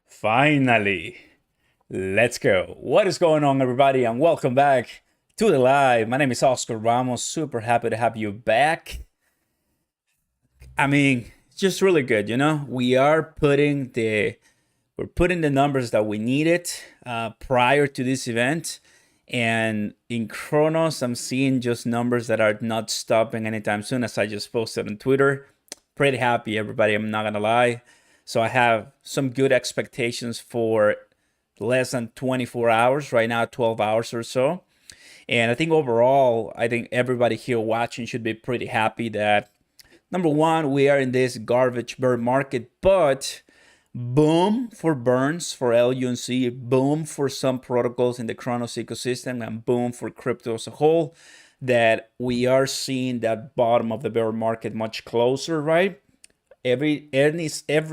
Finally, let's go. What is going on, everybody, and welcome back to the live. My name is Oscar Ramos. Super happy to have you back. It's just really good, We are putting the numbers that we needed prior to this event, and in Cronos, I'm seeing just numbers that are not stopping anytime soon, as I just posted on Twitter. Pretty happy, everybody. I'm not gonna lie. So I have some good expectations for less than 24 hours right now, 12 hours or so. And I think overall, I think everybody here watching should be pretty happy that number one, we are in this garbage bear market, but boom for burns for LUNC, boom for some protocols in the Cronos ecosystem, and boom for crypto as a whole, that we are seeing that bottom of the bear market much closer, right? Every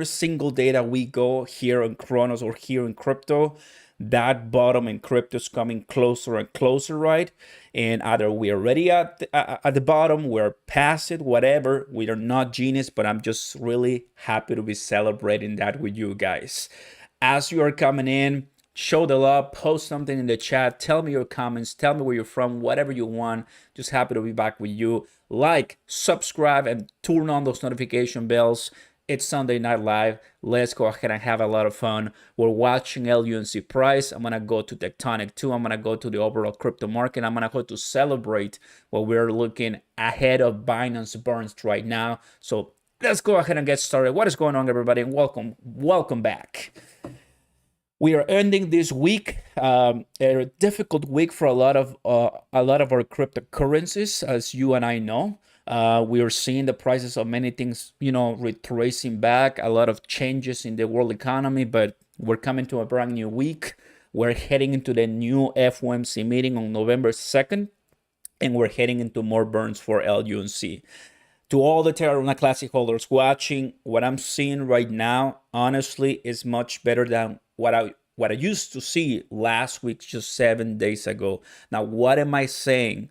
single day that we go here on Cronos or here in crypto, that bottom in crypto is coming closer and closer, right? And either we are already at the bottom, we're past it, whatever. We are not genius, but I'm just really happy to be celebrating that with you guys. As you are coming in, show the love, post something in the chat, tell me your comments, tell me where you're from, whatever you want. Just happy to be back with you. Like, subscribe, and turn on those notification bells. It's Sunday Night Live. Let's go ahead and have a lot of fun. We're watching LUNC price. I'm going to go to Tectonic too. I'm going to go to the overall crypto market. I'm going to go to celebrate what we're looking ahead of Binance burns right now. So let's go ahead and get started. What is going on, everybody? And welcome back. We are ending this week, a difficult week for a lot of our cryptocurrencies, as you and I know. We are seeing the prices of many things, retracing back, a lot of changes in the world economy, but we're coming to a brand new week. We're heading into the new FOMC meeting on November 2nd, and we're heading into more burns for LUNC. To all the Terra Classic holders watching, what I'm seeing right now, honestly, is much better than what I used to see last week, just 7 days ago. Now, what am I saying?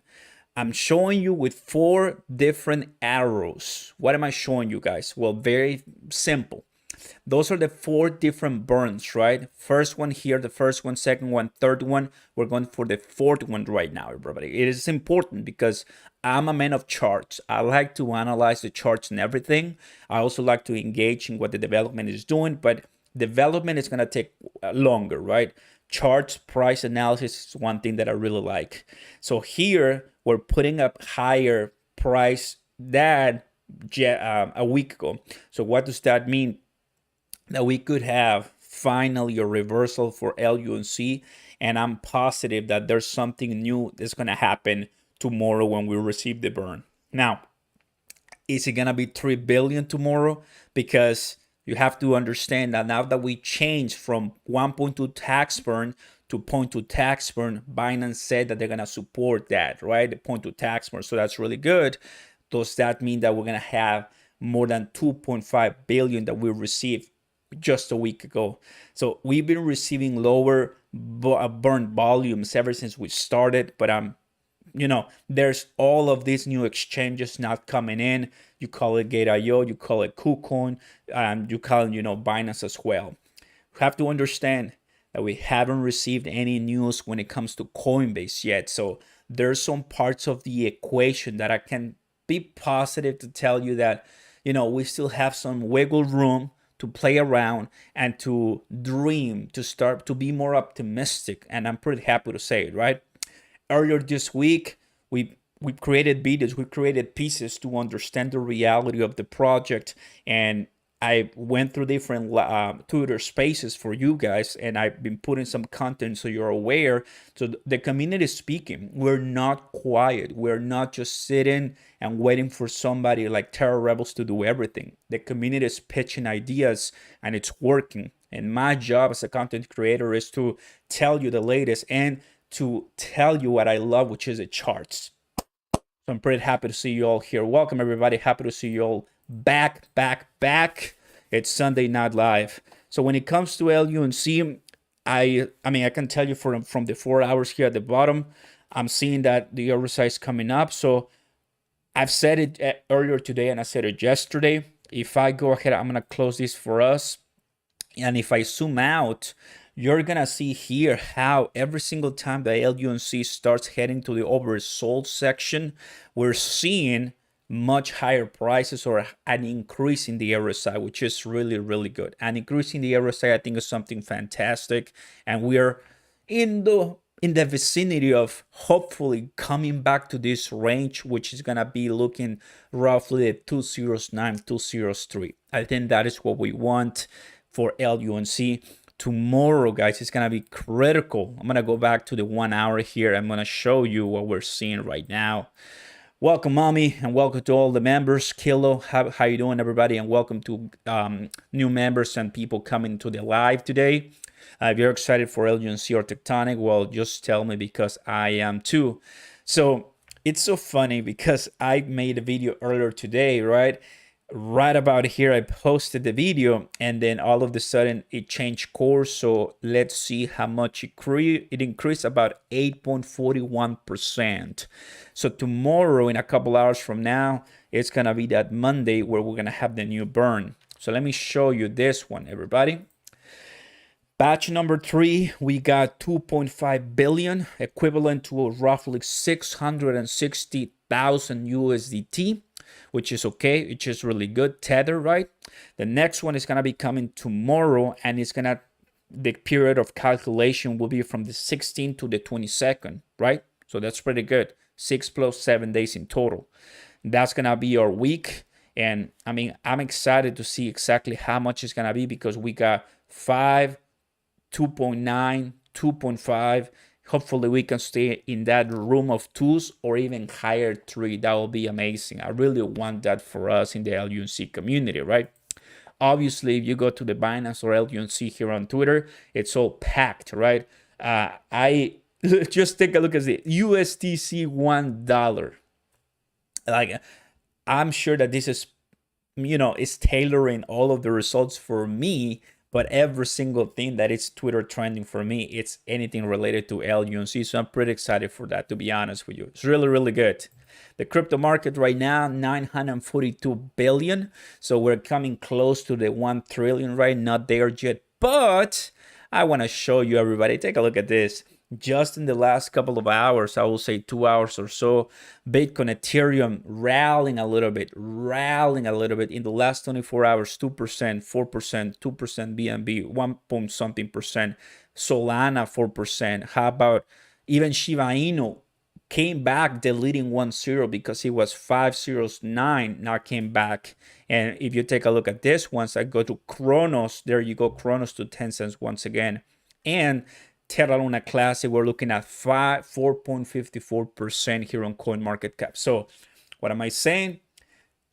I'm showing you with 4 different arrows. What am I showing you guys? Well, very simple. Those are the 4 different burns, right? First one here, the first one, second one, third one. We're going for the 4th one right now, everybody. It is important because I'm a man of charts. I like to analyze the charts and everything. I also like to engage in what the development is doing, but development is going to take longer, right? Charts, price analysis is one thing that I really like. So here we're putting up higher price than a week ago. So what does that mean? That we could have finally a reversal for LUNC, and I'm positive that there's something new that's going to happen tomorrow when we receive the burn. Now, is it going to be 3 billion tomorrow? Because you have to understand that now that we changed from 1.2 tax burn to 0.2 tax burn, Binance said that they're going to support that, right? The 0.2 tax burn. So that's really good. Does that mean that we're going to have more than 2.5 billion that we received just a week ago? So we've been receiving lower burn volumes ever since we started, but there's all of these new exchanges not coming in. You call it Gate.io, you call it KuCoin, you call it, Binance as well. You have to understand that we haven't received any news when it comes to Coinbase yet. So there's some parts of the equation that I can be positive to tell you that, we still have some wiggle room to play around and to dream, to start to be more optimistic. And I'm pretty happy to say it, right? Earlier this week, we created videos, we created pieces to understand the reality of the project, and I went through different Twitter spaces for you guys, and I've been putting some content so you're aware. So the community is speaking. We're not quiet. We're not just sitting and waiting for somebody like Terra Rebels to do everything. The community is pitching ideas, and it's working. And my job as a content creator is to tell you the latest and to tell you what I love, which is the charts. So I'm pretty happy to see you all here. Welcome, everybody. Happy to see you all back. It's Sunday Night Live. So when it comes to LUNC, I can tell you from the 4 hours here at the bottom, I'm seeing that the RSI is coming up. So I've said it earlier today, and I said it yesterday. If I go ahead, I'm going to close this for us. And if I zoom out, you're gonna see here how every single time the LUNC starts heading to the oversold section, we're seeing much higher prices or an increase in the RSI, which is really, really good. An increase in the RSI, I think, is something fantastic. And we're in the vicinity of hopefully coming back to this range, which is gonna be looking roughly at 209, 203. I think that is what we want for LUNC. Tomorrow, guys, it's gonna be critical. I'm gonna go back to the 1 hour here. I'm gonna show you what we're seeing right now. Welcome, mommy, and welcome to all the members. Kilo, how you doing, everybody? And welcome to new members and people coming to the live today. If you're excited for LGNC or Tectonic, well, just tell me, because I am too. So it's so funny because I made a video earlier today, right? Right about here, I posted the video, and then all of a sudden it changed course. So let's see how much it increased, about 8.41%. So tomorrow, in a couple hours from now, it's gonna be that Monday where we're gonna have the new burn. So let me show you this one, everybody. Batch number 3, we got 2.5 billion, equivalent to roughly 660,000 USDT, which is okay. It's just really good. Tether, right? The next one is going to be coming tomorrow, and it's going to, the period of calculation will be from the 16th to the 22nd, right? So that's pretty good. 6 plus 7 days in total. That's going to be our week. And I mean, I'm excited to see exactly how much it's going to be, because we got 5, 2.9, 2.5. Hopefully we can stay in that room of 2s or even higher 3. That will be amazing. I really want that for us in the LUNC community, right? Obviously, if you go to the Binance or LUNC here on Twitter, it's all packed, right? I just take a look at the USDC $1. Like, I'm sure that this is, is tailoring all of the results for me. But every single thing that is Twitter trending for me, it's anything related to LUNC. So I'm pretty excited for that, to be honest with you. It's really, really good. The crypto market right now, 942 billion. So we're coming close to the 1 trillion, right? Not there yet. But I want to show you, everybody. Take a look at this. Just in the last couple of hours, I will say 2 hours or so, Bitcoin, Ethereum rallying a little bit in the last 24 hours, 2%, 4%, 2% BNB, 1 point something percent, Solana 4%. How about even Shiba Inu came back, deleting 1-0 because it was 509, now came back. And if you take a look at this, once I go to Cronos, there you go, Cronos to 10 cents once again. And Terra Luna Classic, we're looking at 4.54% here on CoinMarketCap. So what am I saying?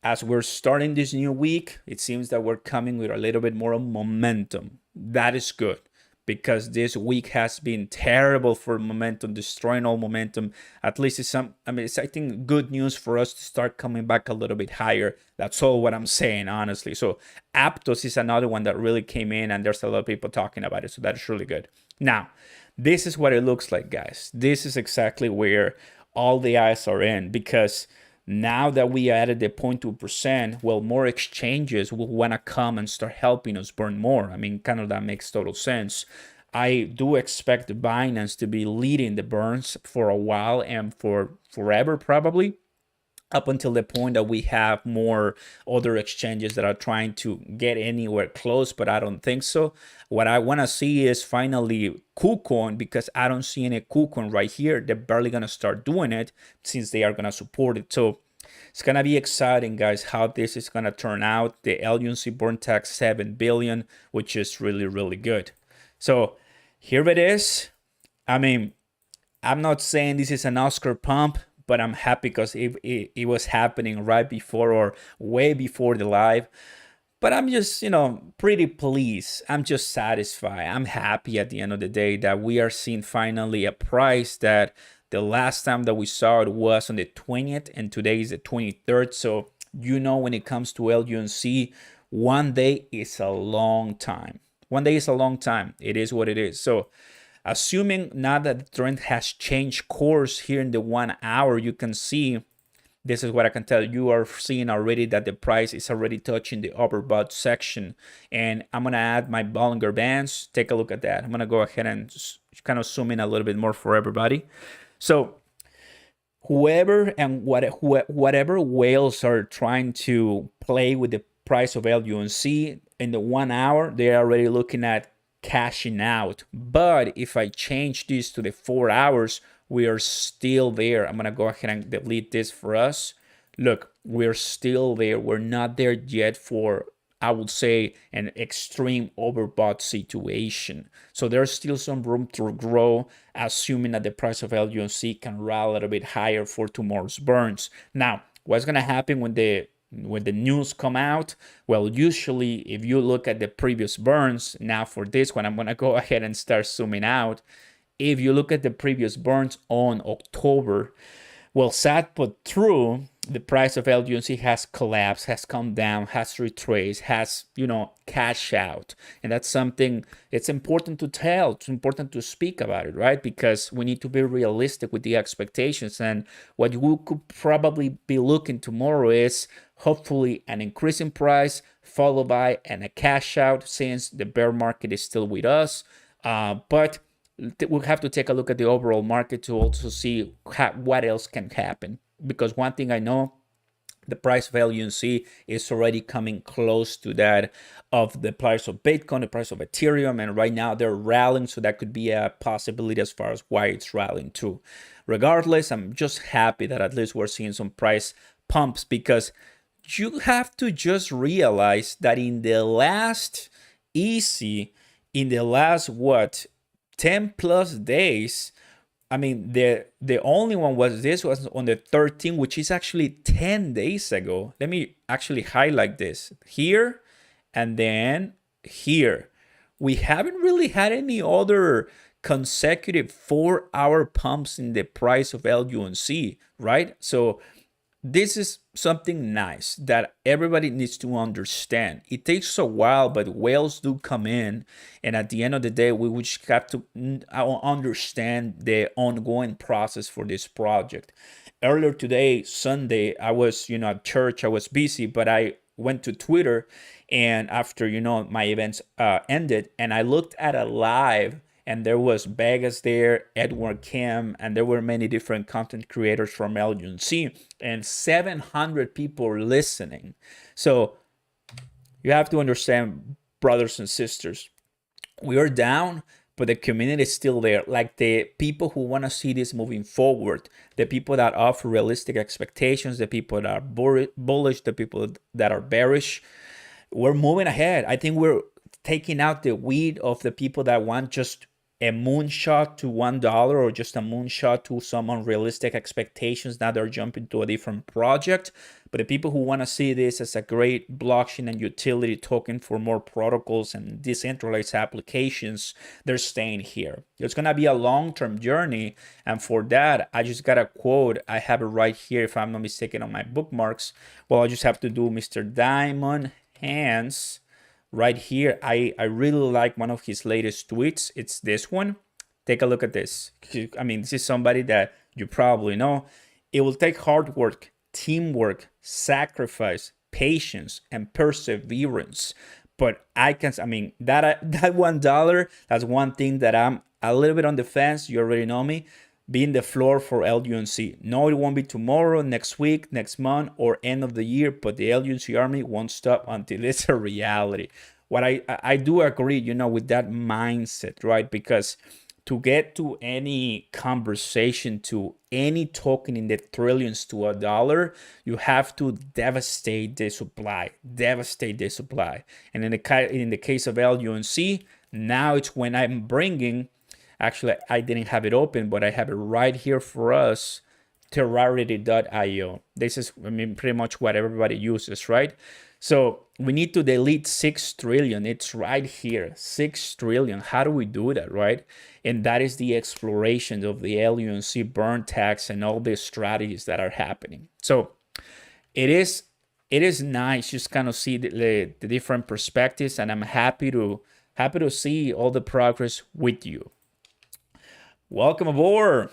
As we're starting this new week, it seems that we're coming with a little bit more momentum. That is good, because this week has been terrible for momentum, destroying all momentum. At least it's I think good news for us to start coming back a little bit higher. That's all what I'm saying, honestly. So Aptos is another one that really came in, and there's a lot of people talking about it. So that's really good. Now, this is what it looks like, guys. This is exactly where all the eyes are in, because now that we added the 0.2%, well, more exchanges will want to come and start helping us burn more. I mean, kind of that makes total sense. I do expect Binance to be leading the burns for a while and for forever, probably, up until the point that we have more other exchanges that are trying to get anywhere close, but I don't think so. What I want to see is finally KuCoin, because I don't see any KuCoin right here. They're barely going to start doing it since they are going to support it. So it's going to be exciting, guys, how this is going to turn out. The LUNC burn tax 7 billion, which is really, really good. So here it is. I mean, I'm not saying this is an Oscar pump, but I'm happy because it was happening right before or way before the live. But I'm just, pretty pleased. I'm just satisfied. I'm happy at the end of the day that we are seeing finally a price that the last time that we saw it was on the 20th, and today is the 23rd. So, when it comes to LUNC, 1 day is a long time. 1 day is a long time. It is what it is. So, assuming now that the trend has changed course here in the 1 hour, you can see this is what I can tell you. You are seeing already that the price is already touching the overbought section. And I'm going to add my Bollinger Bands. Take a look at that. I'm going to go ahead and kind of zoom in a little bit more for everybody. So whoever and whatever whales are trying to play with the price of LUNC in the 1 hour, they're already looking at cashing out. But if I change this to the 4 hours, we are still there. I'm gonna go ahead and delete this for us. Look, we're still there. We're not there yet for, I would say, an extreme overbought situation. So there's still some room to grow, assuming that the price of LUNC can rally a little bit higher for tomorrow's burns. Now, what's gonna happen when the news come out? Well, usually if you look at the previous burns, now for this one, I'm gonna go ahead and start zooming out. If you look at the previous burns on October, well, sad but true, the price of LUNC has collapsed, has come down, has retraced, has, cash out. And that's something it's important to tell. It's important to speak about it, right? Because we need to be realistic with the expectations. And what you could probably be looking tomorrow is hopefully an increase in price, followed by a cash out, since the bear market is still with us. But we'll have to take a look at the overall market to also see what else can happen. Because one thing I know, the price of LUNC is already coming close to that of the price of Bitcoin, the price of Ethereum, and right now they're rallying, so that could be a possibility as far as why it's rallying too. Regardless, I'm just happy that at least we're seeing some price pumps, because you have to just realize that in the last 10 plus days, I mean, the only one was on the 13th, which is actually 10 days ago. Let me actually highlight this here and then here. We haven't really had any other consecutive 4-hour pumps in the price of LUNC, right? So this is something nice that everybody needs to understand. It takes a while, but whales do come in. And at the end of the day, we would have to understand the ongoing process for this project. Earlier today, Sunday, I was, at church. I was busy, but I went to Twitter, and after, my events ended, and I looked at a live, and there was Vegas there, Edward Kim, and there were many different content creators from LUNC, and 700 people listening. So you have to understand, brothers and sisters, we are down, but the community is still there. Like the people who want to see this moving forward, the people that offer realistic expectations, the people that are bullish, the people that are bearish, we're moving ahead. I think we're taking out the weed of the people that want just a moonshot to $1 or just a moonshot to some unrealistic expectations. Now they're jumping to a different project. But the people who want to see this as a great blockchain and utility token for more protocols and decentralized applications, they're staying here. It's going to be a long-term journey. And for that, I just got a quote. I have it right here, if I'm not mistaken, on my bookmarks. Well, I just have to do Mr. Diamond Hands right here. I really like one of his latest tweets. It's this one. Take a look at this. I mean, this is somebody that you probably know. It will take hard work, teamwork, sacrifice, patience, and perseverance. But that $1, that's one thing that I'm a little bit on the fence. You already know me. Being the floor for LUNC. No, it won't be tomorrow, next week, next month, or end of the year, but the LUNC army won't stop until it's a reality. What I do agree, with that mindset, right? Because to get to any conversation, to any token in the trillions to $1, you have to devastate the supply. And in the case of LUNC, now it's when I'm bringing. Actually, I didn't have it open, but I have it right here for us, Terrarity.io. This is, pretty much what everybody uses, right? So we need to delete 6 trillion. It's right here, 6 trillion. How do we do that, right? And that is the exploration of the LUNC burn tax and all the strategies that are happening. So it is nice just kind of see the different perspectives, and I'm happy to see all the progress with you. Welcome aboard.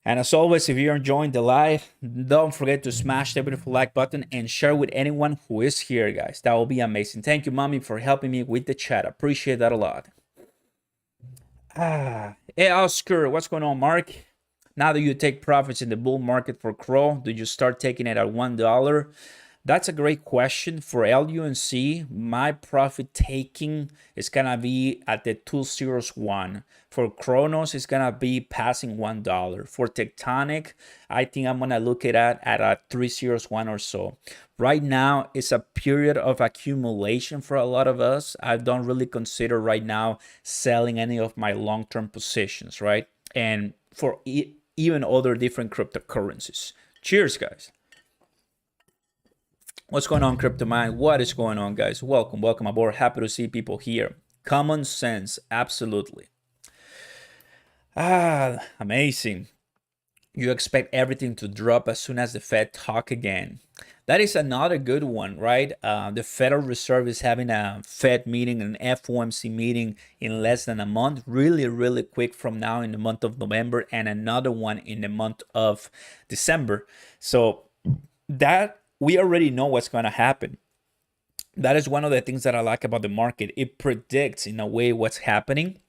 And as always, if you're enjoying the live, don't forget to smash the beautiful like button and share with anyone who is here, guys. That will be amazing. Thank you, mommy, for helping me with the chat. Appreciate that a lot. Hey, Oscar, what's going on, Mark? Now that you take profits in the bull market for Crow, do you start taking it at $1? That's a great question. For LUNC, my profit taking is gonna be at the 201. For Cronos, it's gonna be passing $1. For Tectonic, I think I'm gonna look at a 301 or so. Right now, it's a period of accumulation for a lot of us. I don't really consider right now selling any of my long-term positions, right? And for even other different cryptocurrencies. Cheers, guys. What's going on, Crypto Mind? What is going on, guys? Welcome aboard. Happy to see people here. Common sense, absolutely. Amazing. You expect everything to drop as soon as the Fed talk again. That is another good one, right? The Federal Reserve is having a Fed meeting, an FOMC meeting in less than a month, really quick from now in the month of November, and another one in the month of December. So that we already know what's going to happen. That is one of the things that I like about the market. It predicts in a way what's happening.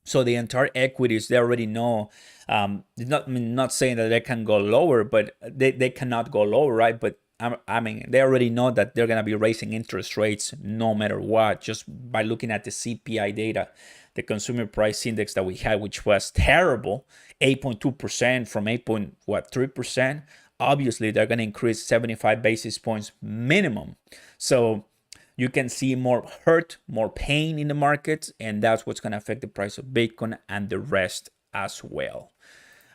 So the entire equities, they already know. Not saying that they can go lower, but they cannot go lower, right? But I mean, they already know that they're going to be raising interest rates no matter what, just by looking at the CPI data, the consumer price index that we had, which was terrible, 8.2% from 8.3%. Obviously, they're going to increase 75 basis points minimum. So you can see more hurt, more pain in the markets, and that's what's going to affect the price of Bitcoin and the rest as well.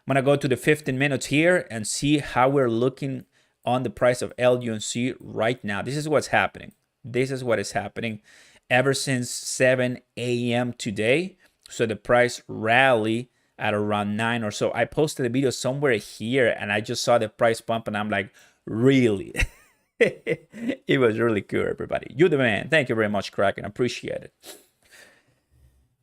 I'm going to go to the 15 minutes here and see how we're looking on the price of LUNC right now. This is what's happening. This is what is happening ever since 7 a.m. today. So the price rally at around 9 or so. I posted a video somewhere here and I just saw the price pump and I'm like, really? It was really cool, everybody. You the man. Thank you very much, Kraken. Appreciate it.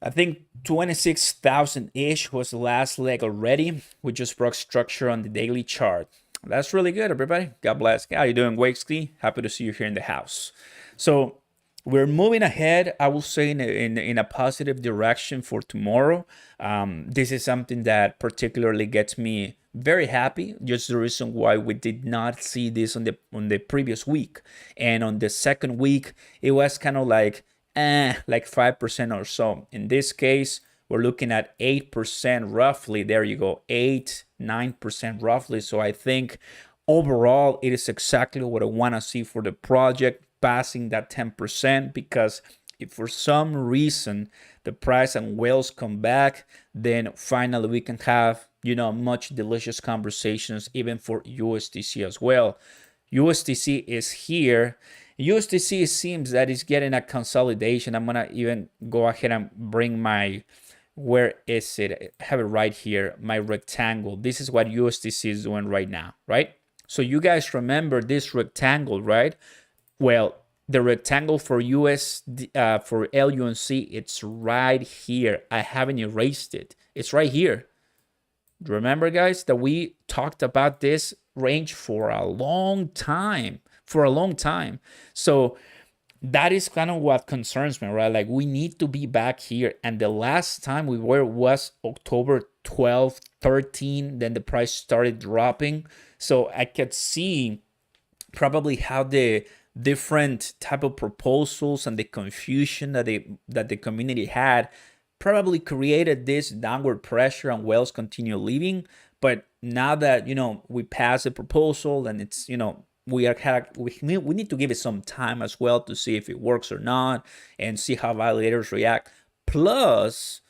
I think 26,000-ish was the last leg already. We just broke structure on the daily chart. That's really good, everybody. God bless. How you doing, Wakesky? Happy to see you here in the house. So we're moving ahead, I will say, in a positive direction for tomorrow. This is something that particularly gets me very happy. Just the reason why we did not see this on the previous week. And on the second week, it was kind of like 5% or so. In this case, we're looking at 8% roughly. There you go, 8-9% roughly. So I think overall, it is exactly what I want to see for the project, passing that 10%, because if for some reason the price and whales come back, then finally we can have, much delicious conversations even for USDC as well. USDC is here. USDC seems that it's getting a consolidation. I'm gonna even go ahead and bring where is it? I have it right here, my rectangle. This is what USDC is doing right now, right? So you guys remember this rectangle, right? Well, the rectangle for for LUNC, it's right here. I haven't erased it. It's right here. Remember, guys, that we talked about this range for a long time. So that is kind of what concerns me, right? Like, we need to be back here. And the last time we were was October 12, 13. Then the price started dropping. So I could see probably how the different type of proposals and the confusion that the community had probably created this downward pressure and whales continue leaving. But now that we passed the proposal and it's we need to give it some time as well to see if it works or not and see how validators react. Plus,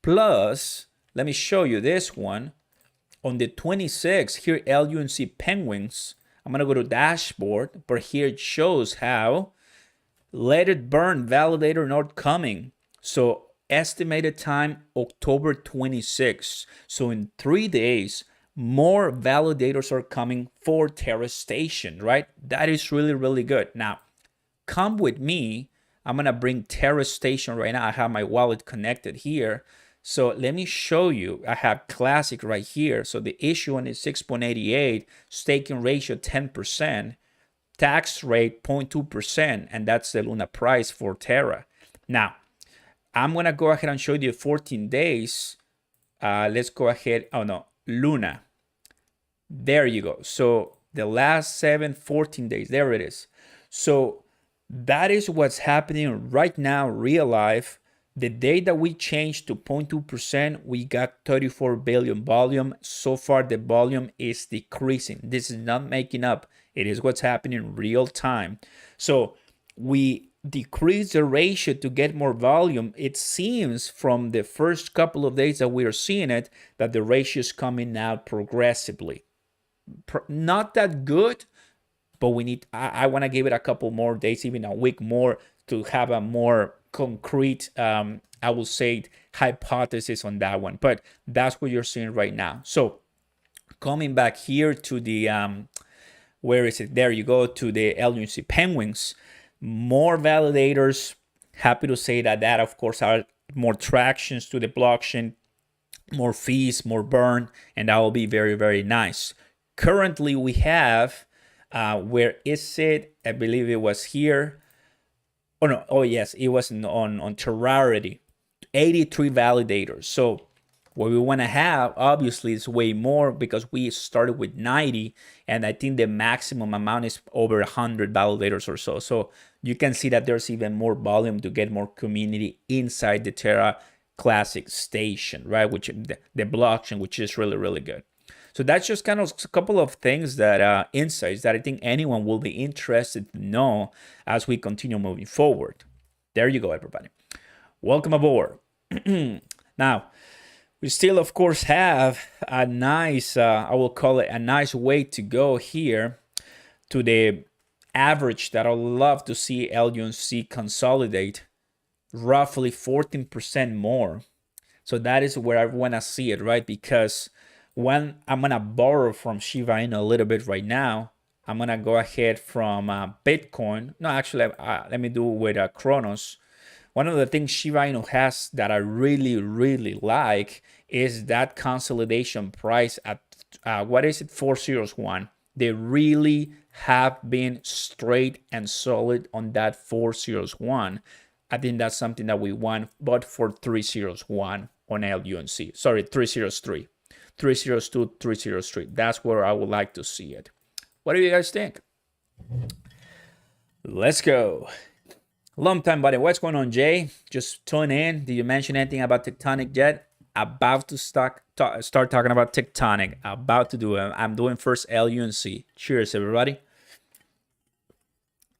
let me show you this one. On the 26th, here LUNC Penguins, I'm going to go to dashboard, but here it shows how let it burn, validator not coming. So estimated time, October 26th. So in 3 days, more validators are coming for Terra Station, right? That is really good. Now, come with me. I'm going to bring Terra Station right now. I have my wallet connected here. So let me show you. I have classic right here. So the issuance is 6.88, staking ratio 10%, tax rate 0.2%, and that's the Luna price for Terra. Now, I'm gonna go ahead and show you 14 days. Let's go ahead. Oh no, Luna. There you go. So the last 14 days, there it is. So that is what's happening right now, real life. The day that we changed to 0.2%, we got 34 billion volume. So far, the volume is decreasing. This is not making up. It is what's happening real time. So we decrease the ratio to get more volume. It seems from the first couple of days that we are seeing it, that the ratio is coming out progressively. Not that good, but we need, I want to give it a couple more days, even a week more, to have a more concrete, I will say, hypothesis on that one. But that's what you're seeing right now. So coming back here to the, where is it? There you go, to the LUNC Penguins. More validators. Happy to say that of course are more tractions to the blockchain, more fees, more burn, and that will be very, very nice. Currently we have, where is it? I believe it was here. Oh no, oh yes, it was on Terra, 83 validators. So what we want to have, obviously, is way more, because we started with 90, and I think the maximum amount is over 100 validators or so. So you can see that there's even more volume to get more community inside the Terra Classic station, right? Which the blockchain, which is really, really good. So that's just kind of a couple of things that insights that I think anyone will be interested to know as we continue moving forward. There you go, everybody. Welcome aboard. Now, we still, of course, have a nice, I will call it a nice way to go here to the average that I'd love to see LUNC consolidate, roughly 14% more. So that is where I want to see it, right? Because when I'm going to borrow from Shiba Inu a little bit right now, I'm going to go ahead from Bitcoin. No, actually, let me do it with Cronos. One of the things Shiba Inu has that I really, really like is that consolidation price at, what is it, 401. They really have been straight and solid on that 401. I think that's something that we want, but for 301 on LUNC. Sorry, 303. 302, 303. That's where I would like to see it. What do you guys think? Let's go. Long time, buddy. What's going on, Jay? Just tune in. Did you mention anything about Tectonic yet? About to start talking about Tectonic. About to do it. I'm doing first LUNC. Cheers, everybody.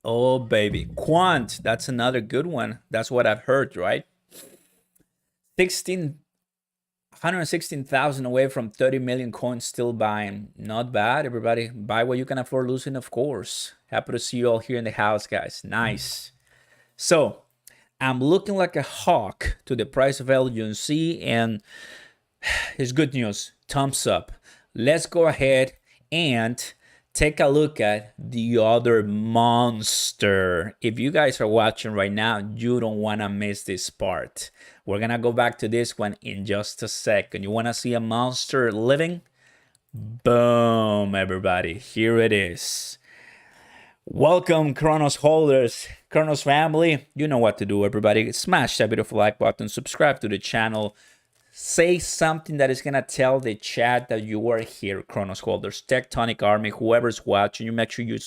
Oh, baby. Quant. That's another good one. That's what I've heard, right? 116,000 away from 30 million coins, still buying. Not bad, everybody. Buy what you can afford losing, of course. Happy to see you all here in the house, guys. Nice. So I'm looking like a hawk to the price of LUNC, and it's good news. Thumbs up. Let's go ahead and take a look at the other monster. If you guys are watching right now, you don't want to miss this part. We're going to go back to this one in just a second. You want to see a monster living? Boom, everybody. Here it is. Welcome, Cronos holders, Cronos family. You know what to do, everybody. Smash that beautiful like button, subscribe to the channel. Say something that is going to tell the chat that you are here, Cronos holders, Tectonic Army, whoever's watching. You make sure you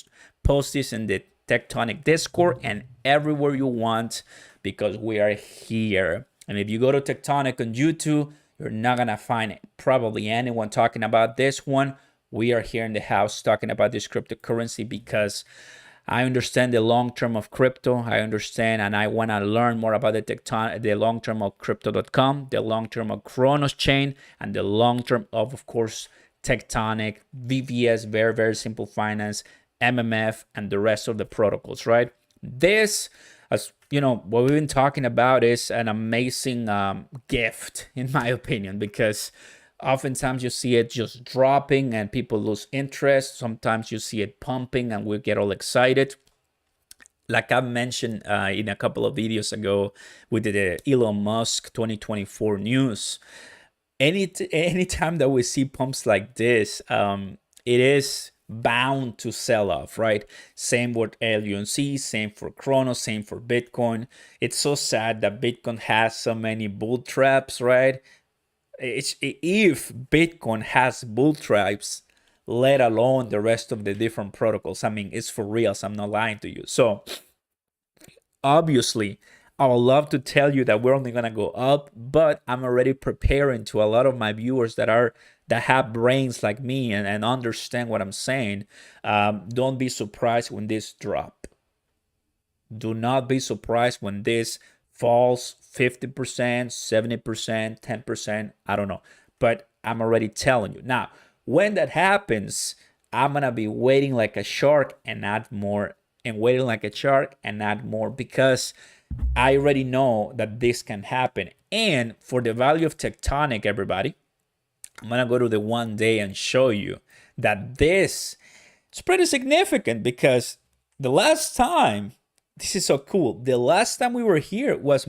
post this in the Tectonic Discord and everywhere you want, because we are here. And if you go to Tectonic on YouTube, you're not going to find probably anyone talking about this one. We are here in the house talking about this cryptocurrency because I understand the long term of crypto. I understand, and I want to learn more about the long term of crypto.com, the long term of Cronos chain, and the long term of course, Tectonic, VVS, very, very simple finance, MMF, and the rest of the protocols, right? This, as you know, what we've been talking about is an amazing gift, in my opinion, because oftentimes you see it just dropping and people lose interest. Sometimes you see it pumping and we get all excited. like I mentioned in a couple of videos ago with the Elon Musk 2024 news, anytime that we see pumps like this, it is bound to sell off, right? Same with LUNC, same for Cronos, same for Bitcoin. It's so sad that Bitcoin has so many bull traps, right? If Bitcoin has bull traps, let alone the rest of the different protocols. I mean, it's for real. So I'm not lying to you. So obviously, I would love to tell you that we're only gonna go up, but I'm already preparing to a lot of my viewers that have brains like me and understand what I'm saying. Don't be surprised when this drop. Do not be surprised when this falls 50%, 70%, 10%. I don't know. But I'm already telling you. Now, when that happens, I'm going to be waiting like a shark and add more, and waiting like a shark and add more, because I already know that this can happen. And for the value of Tectonic, everybody, I'm going to go to the 1 day and show you that this is pretty significant, because the last time, this is so cool. The last time we were here was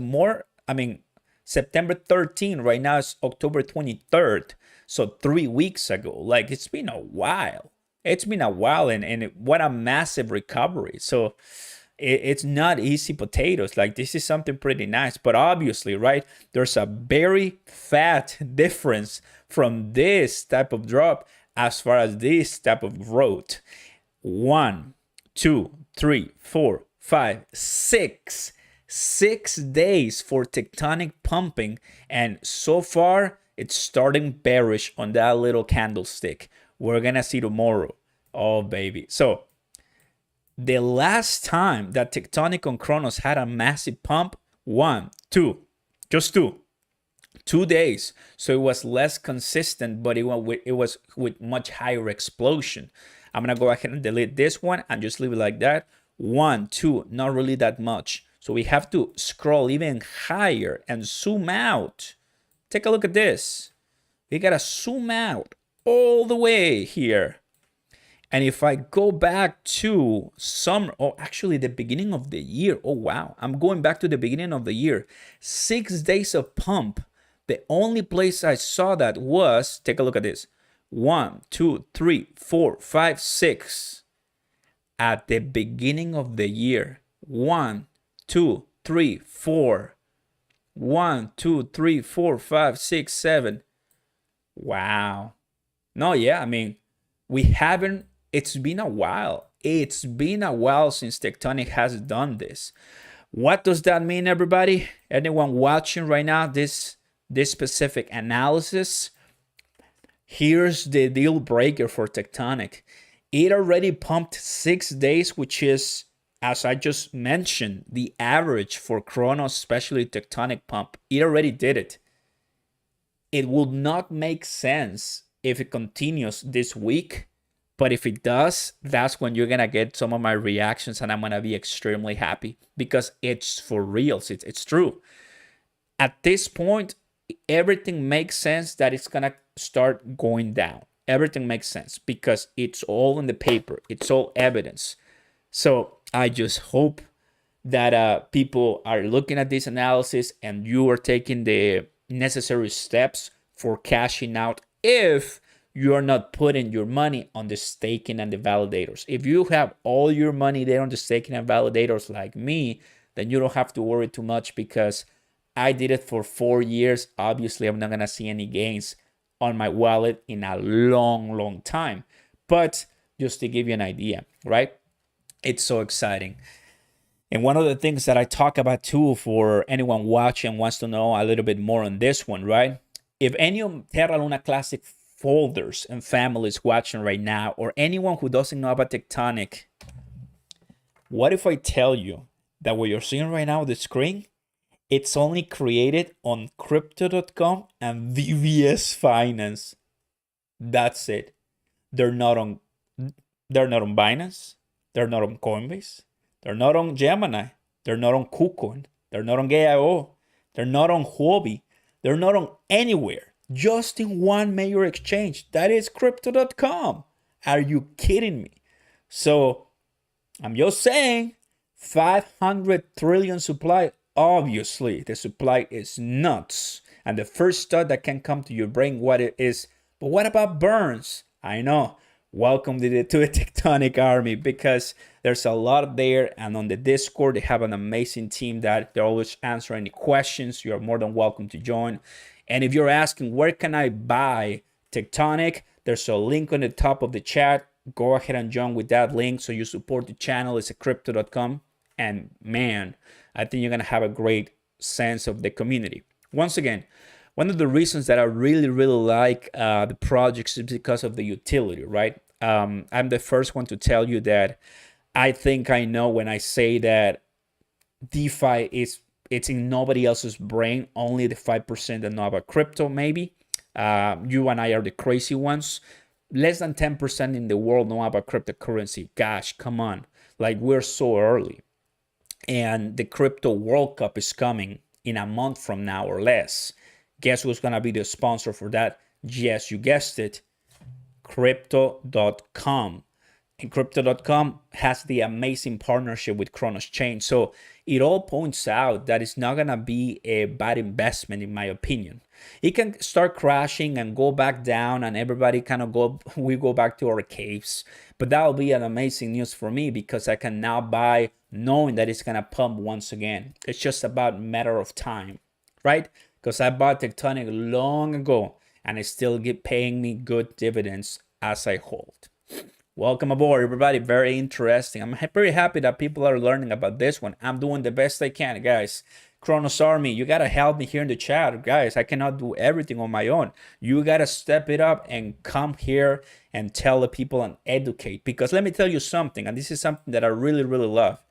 September 13. Right now it's October 23rd. So 3 weeks ago. Like, it's been a while. It's been a while, and what a massive recovery. So it's not easy potatoes. Like, this is something pretty nice. But obviously, right, there's a very fat difference from this type of drop as far as this type of growth. 1, 2, 3, 4, 5, 6. 6 days for Tectonic pumping, and so far it's starting bearish on that little candlestick. We're gonna see tomorrow. Oh baby. So the last time that Tectonic on Cronos had a massive pump, 2 days. So it was less consistent, but it was with much higher explosion. I'm gonna go ahead and delete this one and just leave it like that. 1, 2, not really that much. So we have to scroll even higher and zoom out. Take a look at this. We gotta zoom out all the way here. And if I go back to actually the beginning of the year. Oh wow, I'm going back to the beginning of the year. 6 days of pump. The only place I saw that was, take a look at this. 1, 2, 3, 4, 5, 6. At the beginning of the year. 1, 2, 3, 4. 1, 2, 3, 4, 5, 6, 7. Wow. No, yeah, I mean, we haven't, it's been a while. It's been a while since Tectonic has done this. What does that mean, everybody? Anyone watching right now this specific analysis? Here's the deal breaker for Tectonic. It already pumped 6 days, which is, as I just mentioned, the average for Cronos, especially Tectonic pump. It already did it. It will not make sense if it continues this week, but if it does, that's when you're gonna get some of my reactions, and I'm gonna be extremely happy, because it's for reals. It's true. At this point, everything makes sense that it's gonna start going down. Everything makes sense because it's all in the paper. It's all evidence. So I just hope that people are looking at this analysis and you are taking the necessary steps for cashing out if you are not putting your money on the staking and the validators. If you have all your money there on the staking and validators like me, then you don't have to worry too much, because I did it for 4 years. Obviously, I'm not going to see any gains on my wallet in a long time. But just to give you an idea, right? It's so exciting. And one of the things that I talk about too, for anyone watching wants to know a little bit more on this one, right? If any of Terra Luna Classic folders and families watching right now, or anyone who doesn't know about Tectonic, what if I tell you that what you're seeing right now on the screen, it's only created on crypto.com and VVS Finance. That's it. They're not on Binance. They're not on Coinbase. They're not on Gemini. They're not on KuCoin. They're not on GAO. They're not on Huobi. They're not on anywhere. Just in one major exchange. That is crypto.com. Are you kidding me? So I'm just saying, 500 trillion supply. Obviously, the supply is nuts. And the first thought that can come to your brain, what it is, but what about burns? I know. Welcome to the Tectonic Army, because there's a lot there. And on the Discord, they have an amazing team that they're always answering any questions. You're more than welcome to join. And if you're asking, where can I buy Tectonic? There's a link on the top of the chat. Go ahead and join with that link so you support the channel. It's at crypto.com. And man, I think you're going to have a great sense of the community. Once again, one of the reasons that I really like the projects is because of the utility, right? I'm the first one to tell you that I think I know when I say that DeFi it's in nobody else's brain, only the 5% that know about crypto, maybe. You and I are the crazy ones. Less than 10% in the world know about cryptocurrency. Gosh, come on. Like, we're so early. And the crypto World Cup is coming in a month from now or less. Guess who's going to be the sponsor for that? Yes, you guessed it. Crypto.com. And Crypto.com has the amazing partnership with Cronos Chain. So it all points out that it's not going to be a bad investment, in my opinion. It can start crashing and go back down, and everybody kind of we go back to our caves. But that will be an amazing news for me, because I can now buy knowing that it's going to pump once again. It's just about a matter of time, right? Because I bought Tectonic long ago, and it's still paying me good dividends as I hold. Welcome aboard, everybody. Very interesting. I'm very happy that people are learning about this one. I'm doing the best I can, guys. Cronos Army, you gotta help me here in the chat, guys. I cannot do everything on my own. You gotta step it up and come here and tell the people and educate. Because let me tell you something, and this is something that I really love.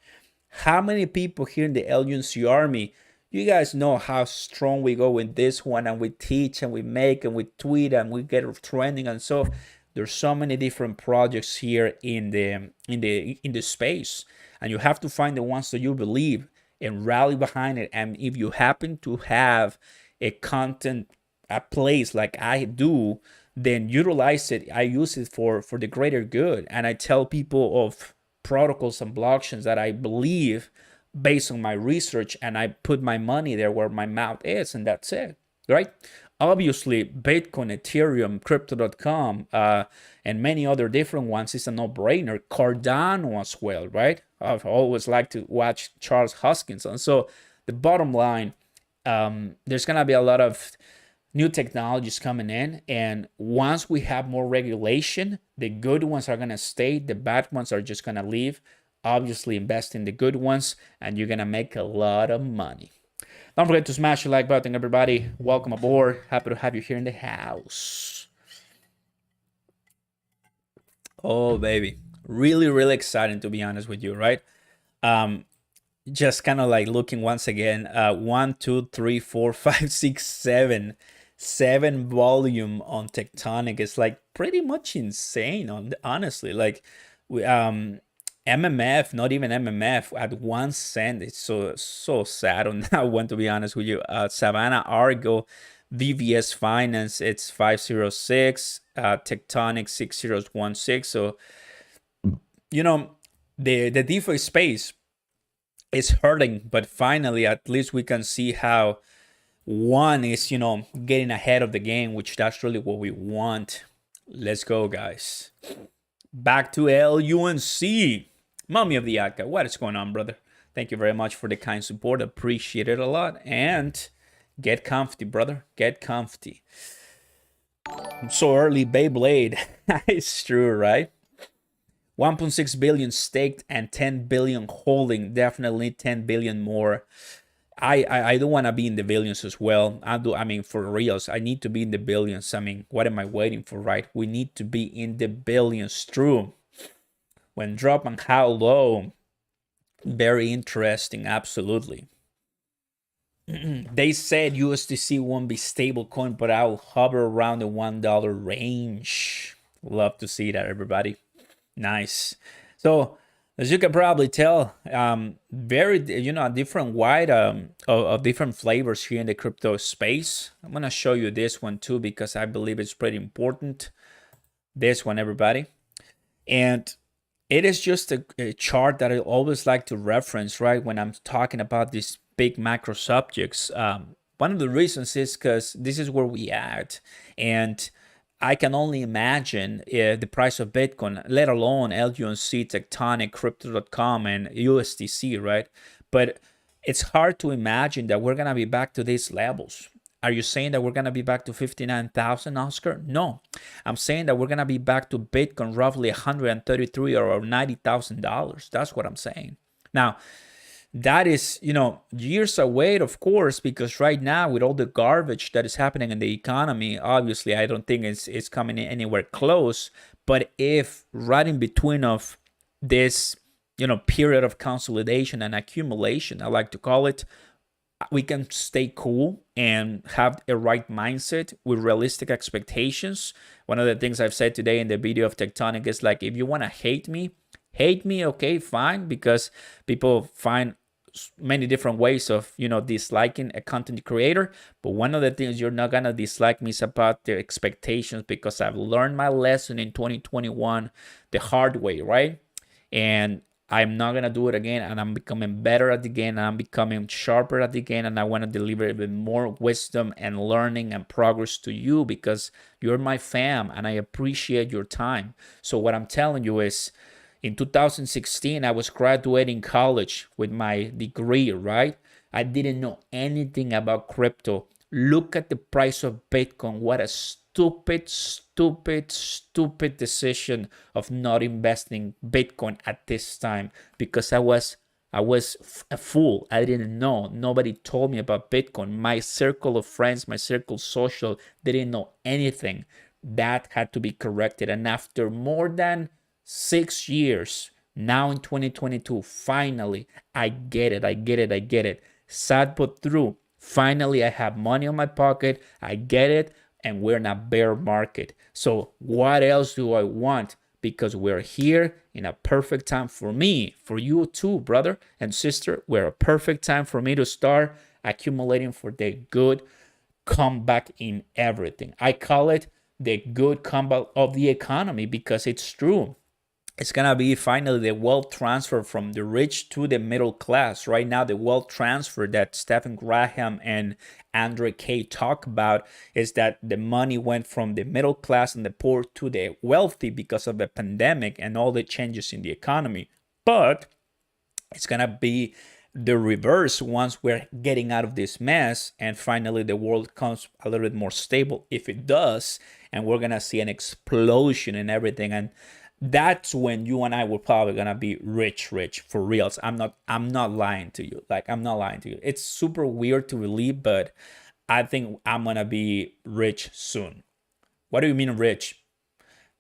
How many people here in the LUNC Army, you guys know how strong we go in this one, and we teach and we make and we tweet and we get trending, and so there's so many different projects here in the space, and you have to find the ones that you believe and rally behind it. And if you happen to have a place like I do, then utilize it. I use it for the greater good, and I tell people of protocols and blockchains that I believe based on my research, and I put my money there where my mouth is, and that's it, right? Obviously, Bitcoin, Ethereum, Crypto.com, and many other different ones is a no-brainer. Cardano as well, right? I've always liked to watch Charles Hoskinson. So the bottom line, there's going to be a lot of new technologies coming in. And once we have more regulation, the good ones are going to stay. The bad ones are just going to leave. Obviously, invest in the good ones, and you're going to make a lot of money. Don't forget to smash the like button, everybody. Welcome aboard. Happy to have you here in the house. Oh, baby. Really exciting, to be honest with you, right? Just kind of like looking once again. 1, 2, 3, 4, 5, 6, 7. 7 volume on Tectonic is like pretty much insane, honestly. Like, MMF, not even MMF, at 1 cent. It's so sad on that one, to be honest with you. Savannah Argo, VVS Finance, it's 506, Tectonic 6016. So, you know, the DeFi space is hurting, but finally, at least we can see how one is, getting ahead of the game, which that's really what we want. Let's go, guys. Back to LUNC. Mommy of the Akka, what is going on, brother? Thank you very much for the kind support. Appreciate it a lot. And get comfy, brother. Get comfy. So early, Beyblade. It's true, right? 1.6 billion staked and 10 billion holding. Definitely 10 billion more. I don't want to be in the billions as well. I mean, for reals, I need to be in the billions. I mean, what am I waiting for, right? We need to be in the billions. True. When drop and how low. Very interesting. Absolutely. They said USDC won't be stable coin, but I'll hover around the $1 range. Love to see that, everybody. Nice. So as you can probably tell, very, a different wide of different flavors here in the crypto space. I'm gonna show you this one too, because I believe it's pretty important. This one, everybody. And It is just a chart that I always like to reference, right? When I'm talking about these big macro subjects. One of the reasons is because this is where we at. And I can only imagine the price of Bitcoin, let alone LUNC, Tectonic, Crypto.com, and USDC, right? But it's hard to imagine that we're going to be back to these levels. Are you saying that we're going to be back to 59,000, Oscar? No. I'm saying that we're going to be back to Bitcoin roughly 133 or $90,000. That's what I'm saying. Now, that is, years away, of course, because right now with all the garbage that is happening in the economy, obviously I don't think it's coming anywhere close. But if right in between of this, period of consolidation and accumulation, I like to call it, we can stay cool and have a right mindset with realistic expectations. One of the things I've said today in the video of Tectonic is like, if you want to hate me, okay, fine, because people find many different ways of disliking a content creator. But one of the things you're not gonna dislike me is about the expectations, because I've learned my lesson in 2021 the hard way, right? And I'm not gonna do it again, and I'm becoming better at the game, and I'm becoming sharper at the game, and I want to deliver even more wisdom and learning and progress to you, because you're my fam and I appreciate your time. So what I'm telling you is, in 2016, I was graduating college with my degree, right? I didn't know anything about crypto. Look at the price of Bitcoin. What a stupid decision of not investing Bitcoin at this time, because I was a fool. I didn't know. Nobody told me about Bitcoin. My circle of friends, my circle social, didn't know anything. That had to be corrected. And after more than 6 years, now in 2022, finally, I get it. Sad but true. Finally, I have money on my pocket. I get it. And we're in a bear market. So what else do I want? Because we're here in a perfect time for me, for you too, brother and sister. We're a perfect time for me to start accumulating for the good comeback in everything. I call it the good comeback of the economy, because it's true. It's gonna be finally the wealth transfer from the rich to the middle class. Right now, the wealth transfer that Stephen Graham and Andre K talk about is that the money went from the middle class and the poor to the wealthy because of the pandemic and all the changes in the economy. But it's gonna be the reverse once we're getting out of this mess and finally the world comes a little bit more stable, if it does, and we're gonna see an explosion in everything. And that's when you and I will probably gonna be rich for reals. I'm not lying to you. Like, I'm not lying to you. It's super weird to believe, but I think I'm gonna be rich soon. What do you mean rich?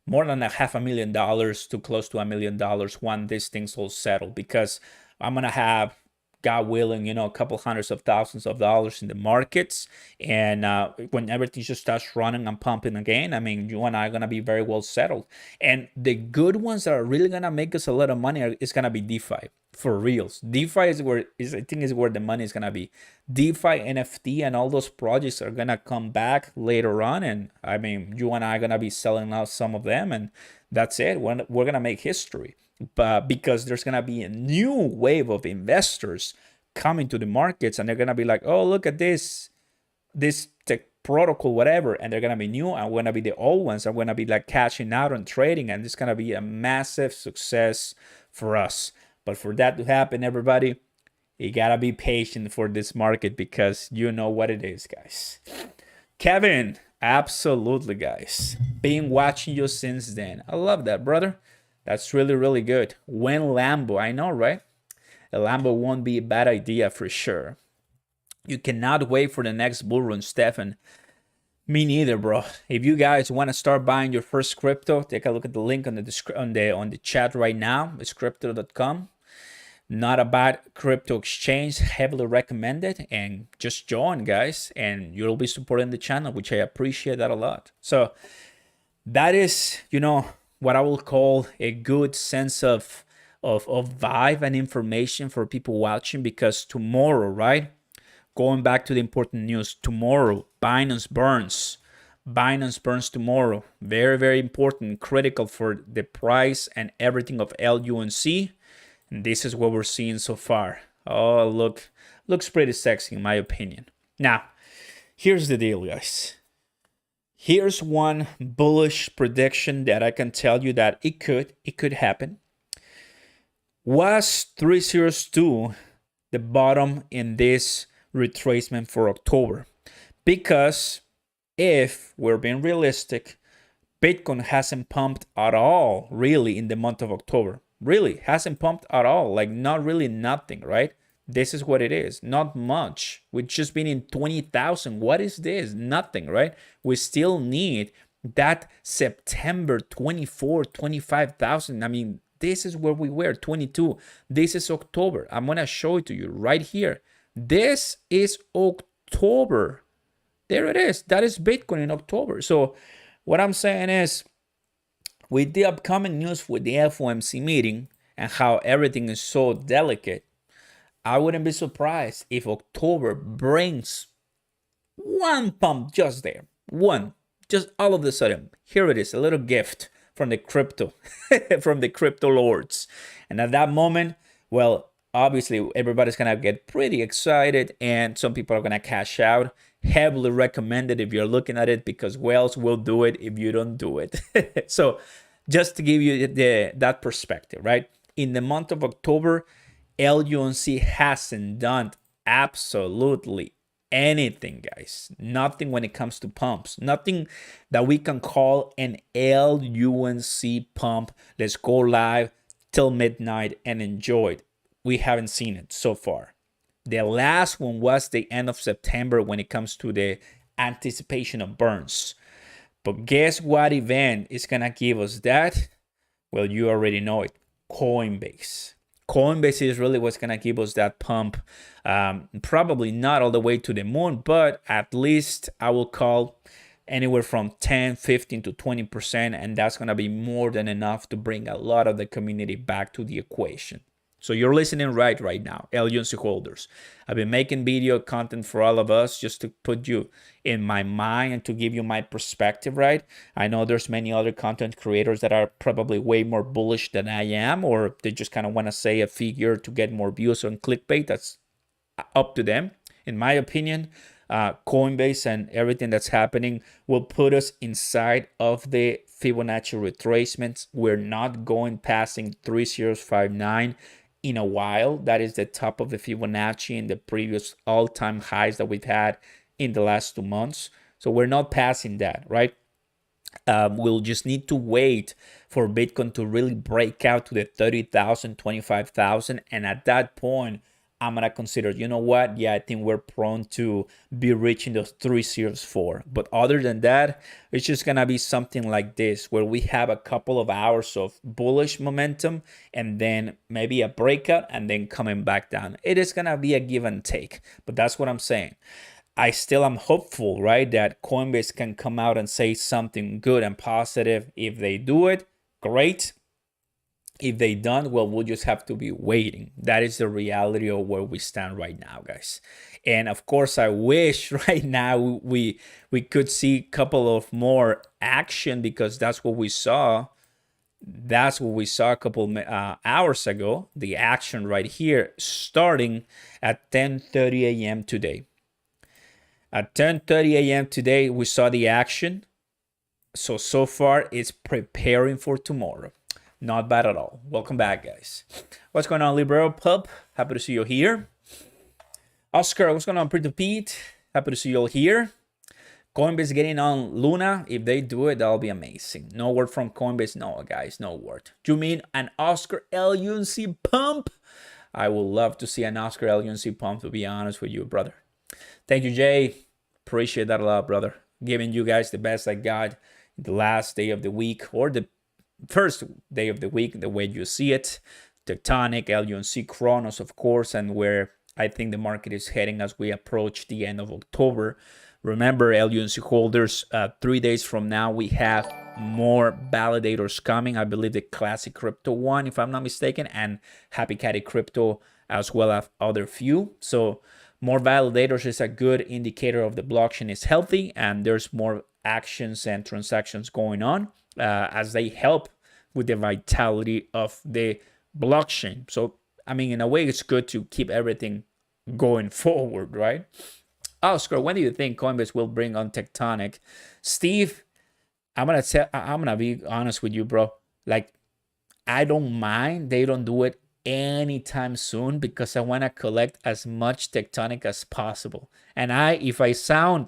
More than $500,000 to close to $1 million when these things all settle, because I'm gonna have, God willing, a couple hundreds of thousands of dollars in the markets. And when everything just starts running and pumping again, I mean, you and I are going to be very well settled. And the good ones that are really going to make us a lot of money is going to be DeFi, for reals. DeFi I think is where the money is going to be. DeFi, NFT, and all those projects are going to come back later on. And I mean, you and I are going to be selling out some of them. And that's it. We're going to make history. But because there's going to be a new wave of investors coming to the markets, and they're going to be like, oh, look at this tech protocol, whatever. And they're going to be new, and we're going to be the old ones. I'm going to be like cashing out on trading, and it's going to be a massive success for us. But for that to happen, everybody, you got to be patient for this market, because you know what it is, guys. Kevin, absolutely, guys. Been watching you since then. I love that, brother. That's really, really good. When Lambo, I know, right? A Lambo won't be a bad idea for sure. You cannot wait for the next bull run, Stefan. Me neither, bro. If you guys want to start buying your first crypto, take a look at the link on the chat right now. It's crypto.com. Not a bad crypto exchange, heavily recommended, and just join, guys, and you'll be supporting the channel, which I appreciate that a lot. So that is, what I will call a good sense of vibe and information for people watching, because tomorrow, right? Going back to the important news, tomorrow, Binance burns. Binance burns tomorrow. Very, very important, critical for the price and everything of LUNC. And this is what we're seeing so far. Oh, looks pretty sexy in my opinion. Now, here's the deal, guys. Here's one bullish prediction that I can tell you that it could happen. Was 302 the bottom in this retracement for October? Because if we're being realistic, Bitcoin hasn't pumped at all really in the month of October. Really hasn't pumped at all. Like not really nothing, right? This is what it is. Not much. We've just been in 20,000. What is this? Nothing, right? We still need that September 24, 25,000. I mean, this is where we were, 22. This is October. I'm going to show it to you right here. This is October. There it is. That is Bitcoin in October. So what I'm saying is, with the upcoming news with the FOMC meeting and how everything is so delicate, I wouldn't be surprised if October brings one pump just there. One. Just all of a sudden. Here it is. A little gift from the crypto, from the crypto lords. And at that moment, well, obviously everybody's going to get pretty excited and some people are going to cash out. Heavily recommended if you're looking at it because whales will do it if you don't do it. So just to give you that perspective, right? In the month of October, LUNC hasn't done absolutely anything, guys. Nothing when it comes to pumps. Nothing that we can call an LUNC pump. Let's go live till midnight and enjoy it. We haven't seen it so far. The last one was the end of September when it comes to the anticipation of burns. But guess what event is going to give us that? Well, you already know it. Coinbase. Coinbase is really what's going to give us that pump. Probably not all the way to the moon, but at least I will call anywhere from 10, 15 to 20%. And that's going to be more than enough to bring a lot of the community back to the equation. So you're listening right now, LUNC holders. I've been making video content for all of us just to put you in my mind and to give you my perspective, right? I know there's many other content creators that are probably way more bullish than I am, or they just kind of want to say a figure to get more views on clickbait. That's up to them. In my opinion, Coinbase and everything that's happening will put us inside of the Fibonacci retracements. We're not going passing 3059 in a while. That is the top of the Fibonacci in the previous all-time highs that we've had in the last 2 months. So we're not passing that, right? We'll just need to wait for Bitcoin to really break out to the 30,000, 25,000. And at that point, I'm going to consider, you know what? Yeah, I think we're prone to be reaching those 304. But other than that, it's just going to be something like this, where we have a couple of hours of bullish momentum and then maybe a breakout and then coming back down. It is going to be a give and take. But that's what I'm saying. I still am hopeful, right, that Coinbase can come out and say something good and positive. If they do it, great. If they don't, well, we'll just have to be waiting. That is the reality of where we stand right now, guys. And of course, I wish right now we could see a couple of more action, because that's what we saw. That's what we saw a couple hours ago. The action right here, starting at 10:30 a.m. today. At 10:30 a.m. today, we saw the action. So far, it's preparing for tomorrow. Not bad at all. Welcome back, guys. What's going on, Libero Pub? Happy to see you here. Oscar, what's going on, Pretty Pete? Happy to see you all here. Coinbase getting on Luna. If they do it, that'll be amazing. No word from Coinbase. No, guys, no word. Do you mean an Oscar LUNC pump? I would love to see an Oscar LUNC pump, to be honest with you, brother. Thank you, Jay. Appreciate that a lot, brother. Giving you guys the best I got the last day of the week, or the first day of the week, the way you see it. Tectonic, LUNC, Cronos, of course, and where I think the market is heading as we approach the end of October. Remember, LUNC holders, 3 days from now, we have more validators coming. I believe the Classic Crypto one, if I'm not mistaken, and Happy Caddy Crypto, as well as other few. So more validators is a good indicator of the blockchain is healthy, and there's more actions and transactions going on as they help with the vitality of the blockchain. So, I mean, in a way, it's good to keep everything going forward, right? Oscar, when do you think Coinbase will bring on Tectonic? Steve, I'm gonna be honest with you, bro. Like, I don't mind they don't do it anytime soon because I want to collect as much Tectonic as possible. And if I sound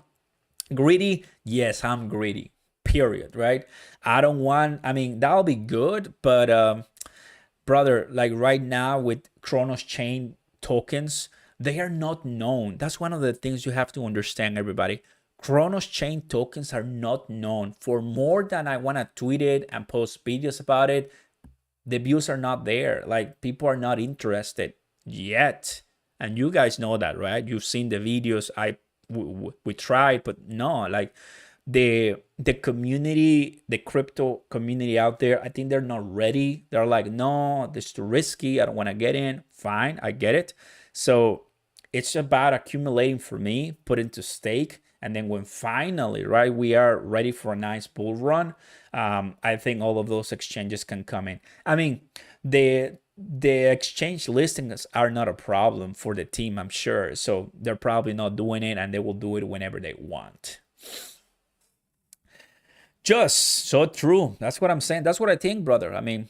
greedy, yes, I'm greedy. Period. Right? I don't want. I mean, that'll be good, but brother, like right now with Cronos chain tokens, they are not known. That's one of the things you have to understand, everybody. Cronos chain tokens are not known. For more than I want to tweet it and post videos about it, the views are not there. Like, people are not interested yet. And you guys know that, right? You've seen the videos we tried, but no, like the community, the crypto community out there, I think they're not ready. They're like, no, this is too risky. I don't want to get in. Fine, I get it. So it's about accumulating for me, put into stake. And then when finally, right, we are ready for a nice bull run, I think all of those exchanges can come in. I mean, the exchange listings are not a problem for the team, I'm sure. So they're probably not doing it, and they will do it whenever they want. Just so true. That's what I'm saying. That's what I think, brother. I mean,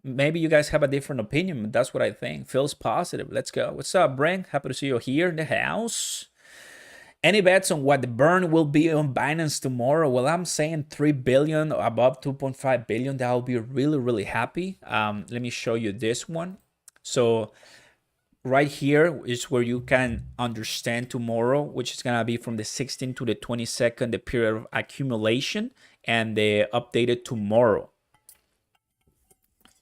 maybe you guys have a different opinion, but that's what I think. Feels positive. Let's go. What's up, Brent? Happy to see you here in the house. Any bets on what the burn will be on Binance tomorrow? Well, I'm saying 3 billion, above 2.5 billion. That will be really, really happy. Let me show you this one. So right here is where you can understand tomorrow, which is going to be from the 16th to the 22nd, the period of accumulation, and the updated tomorrow.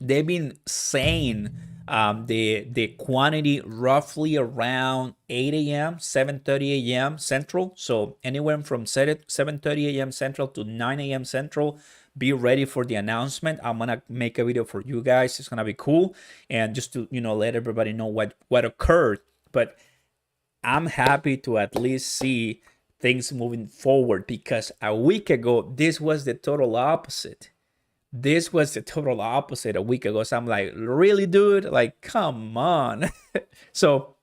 They've been saying the quantity roughly around 8 a.m., 7:30 a.m. Central. So anywhere from 7:30 a.m. Central to 9 a.m. Central. Be ready for the announcement. I'm gonna make a video for you guys. It's gonna be cool, and just to let everybody know what occurred. But I'm happy to at least see things moving forward, because a week ago this was the total opposite. This was the total opposite a week ago. So I'm like, really, dude? Like, come on. So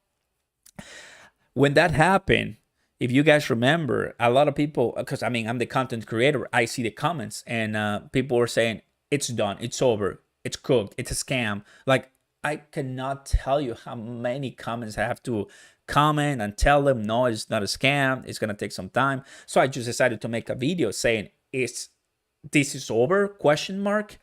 when that happened, if you guys remember, a lot of people, because I mean, I'm the content creator, I see the comments, and people were saying, it's done, it's over, it's cooked, it's a scam. Like, I cannot tell you how many comments I have to comment and tell them, no, it's not a scam, it's going to take some time. So I just decided to make a video saying, this is over, question mark.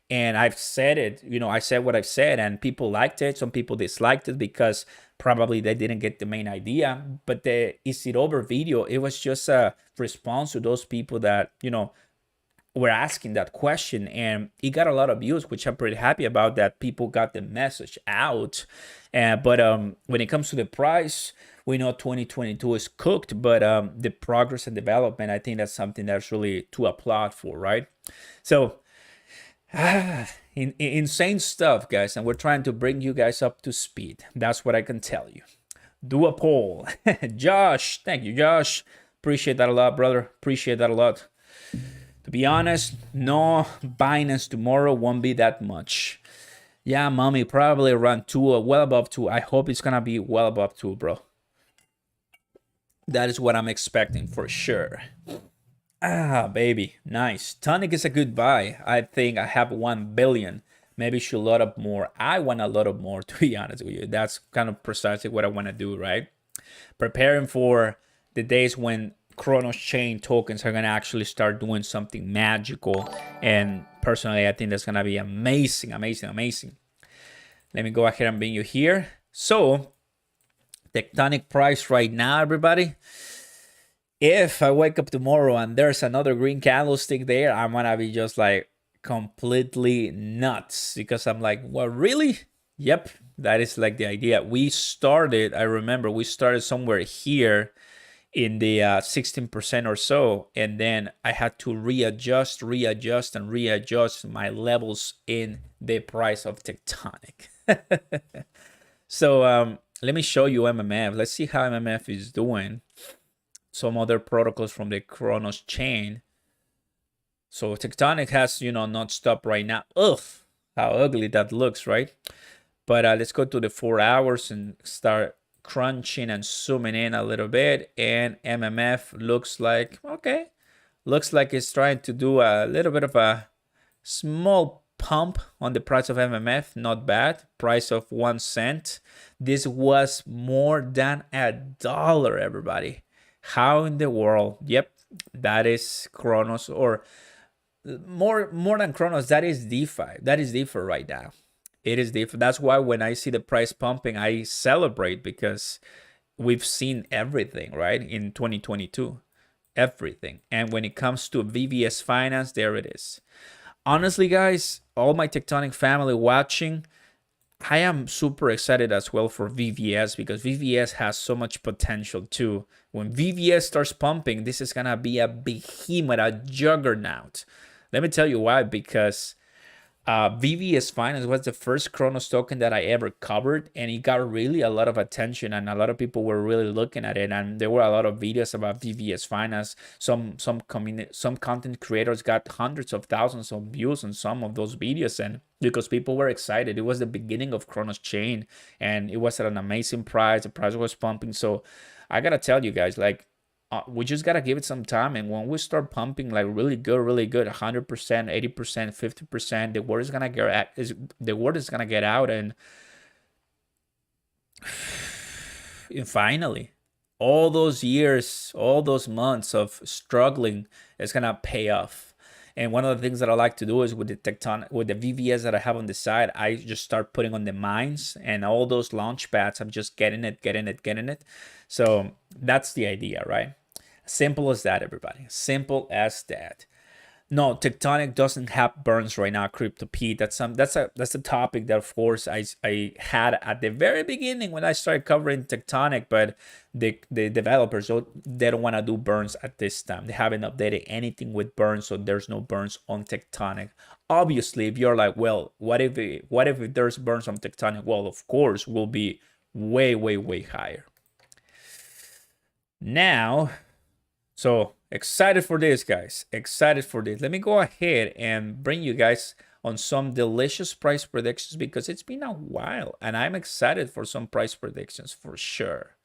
And I've said it, I said what I've said, and people liked it. Some people disliked it because probably they didn't get the main idea. But the is it over video, it was just a response to those people that were asking that question, and it got a lot of views, which I'm pretty happy about, that people got the message out. But when it comes to the price, we know 2022 is cooked, but the progress and development, I think that's something that's really to applaud for, right? So insane stuff, guys, and we're trying to bring you guys up to speed. That's what I can tell you. Do a poll. Josh, thank you, Josh. Appreciate that a lot, brother. Appreciate that a lot. To be honest, no, Binance tomorrow won't be that much. Yeah, mommy, probably around 2 or well above 2. I hope it's gonna be well above 2, bro. That is what I'm expecting for sure. Baby, nice. Tonic is a good buy. I think I have 1 billion. Maybe should load up more. I want to load up more, to be honest with you. That's kind of precisely what I want to do, right? Preparing for the days when Cronos chain tokens are going to actually start doing something magical. And personally, I think that's going to be amazing, amazing, amazing. Let me go ahead and bring you here. So, Tectonic price right now, everybody. If I wake up tomorrow and there's another green candlestick there, I'm going to be just like completely nuts, because I'm like, what, really? Yep, that is like the idea. I remember we started somewhere here in the 16% or so, and then I had to readjust my levels in the price of Tectonic. So let me show you MMF. Let's see how MMF is doing. Some other protocols from the Cronos chain. So Tectonic has, not stopped right now. Ugh, how ugly that looks, right? But let's go to the 4 hours and start crunching and zooming in a little bit. And MMF looks like, okay, looks like it's trying to do a little bit of a small pump on the price of MMF. Not bad. Price of 1 cent. This was more than $1, everybody. How in the world? Yep, that is Cronos, or more than Cronos, that is DeFi. That is DeFi right now. It is DeFi. That's why when I see the price pumping, I celebrate, because we've seen everything, right, in 2022. Everything. And when it comes to VVS Finance, there it is. Honestly, guys, all my Tectonic family watching, I am super excited as well for VVS, because VVS has so much potential too. When VVS starts pumping, this is gonna be a behemoth, a juggernaut. Let me tell you why. Because VVS Finance was the first Cronos token that I ever covered, and it got really a lot of attention, and a lot of people were really looking at it, and there were a lot of videos about VVS Finance. Some content creators got hundreds of thousands of views on some of those videos, and because people were excited. It was the beginning of Cronos Chain, and it was at an amazing price. The price was pumping. So I gotta tell you guys, like, we just gotta give it some time, and when we start pumping like really good, 100%, 80%, 50%, the word is gonna get out, and finally, all those years, all those months of struggling is gonna pay off. And one of the things that I like to do is with the VVS that I have on the side, I just start putting on the mines and all those launch pads. I'm just getting it. So that's the idea, right? Simple as that, everybody. Simple as that. No, Tectonic doesn't have burns right now, Crypto Pete. That's a topic that, of course, I had at the very beginning when I started covering Tectonic, but the developers, they don't want to do burns at this time. They haven't updated anything with burns, so there's no burns on Tectonic. Obviously, if you're like, well, what if there's burns on Tectonic? Well, of course, will be way higher. Now, so excited for this, guys. Excited for this. Let me go ahead and bring you guys on some delicious price predictions, because it's been a while and I'm excited for some price predictions for sure.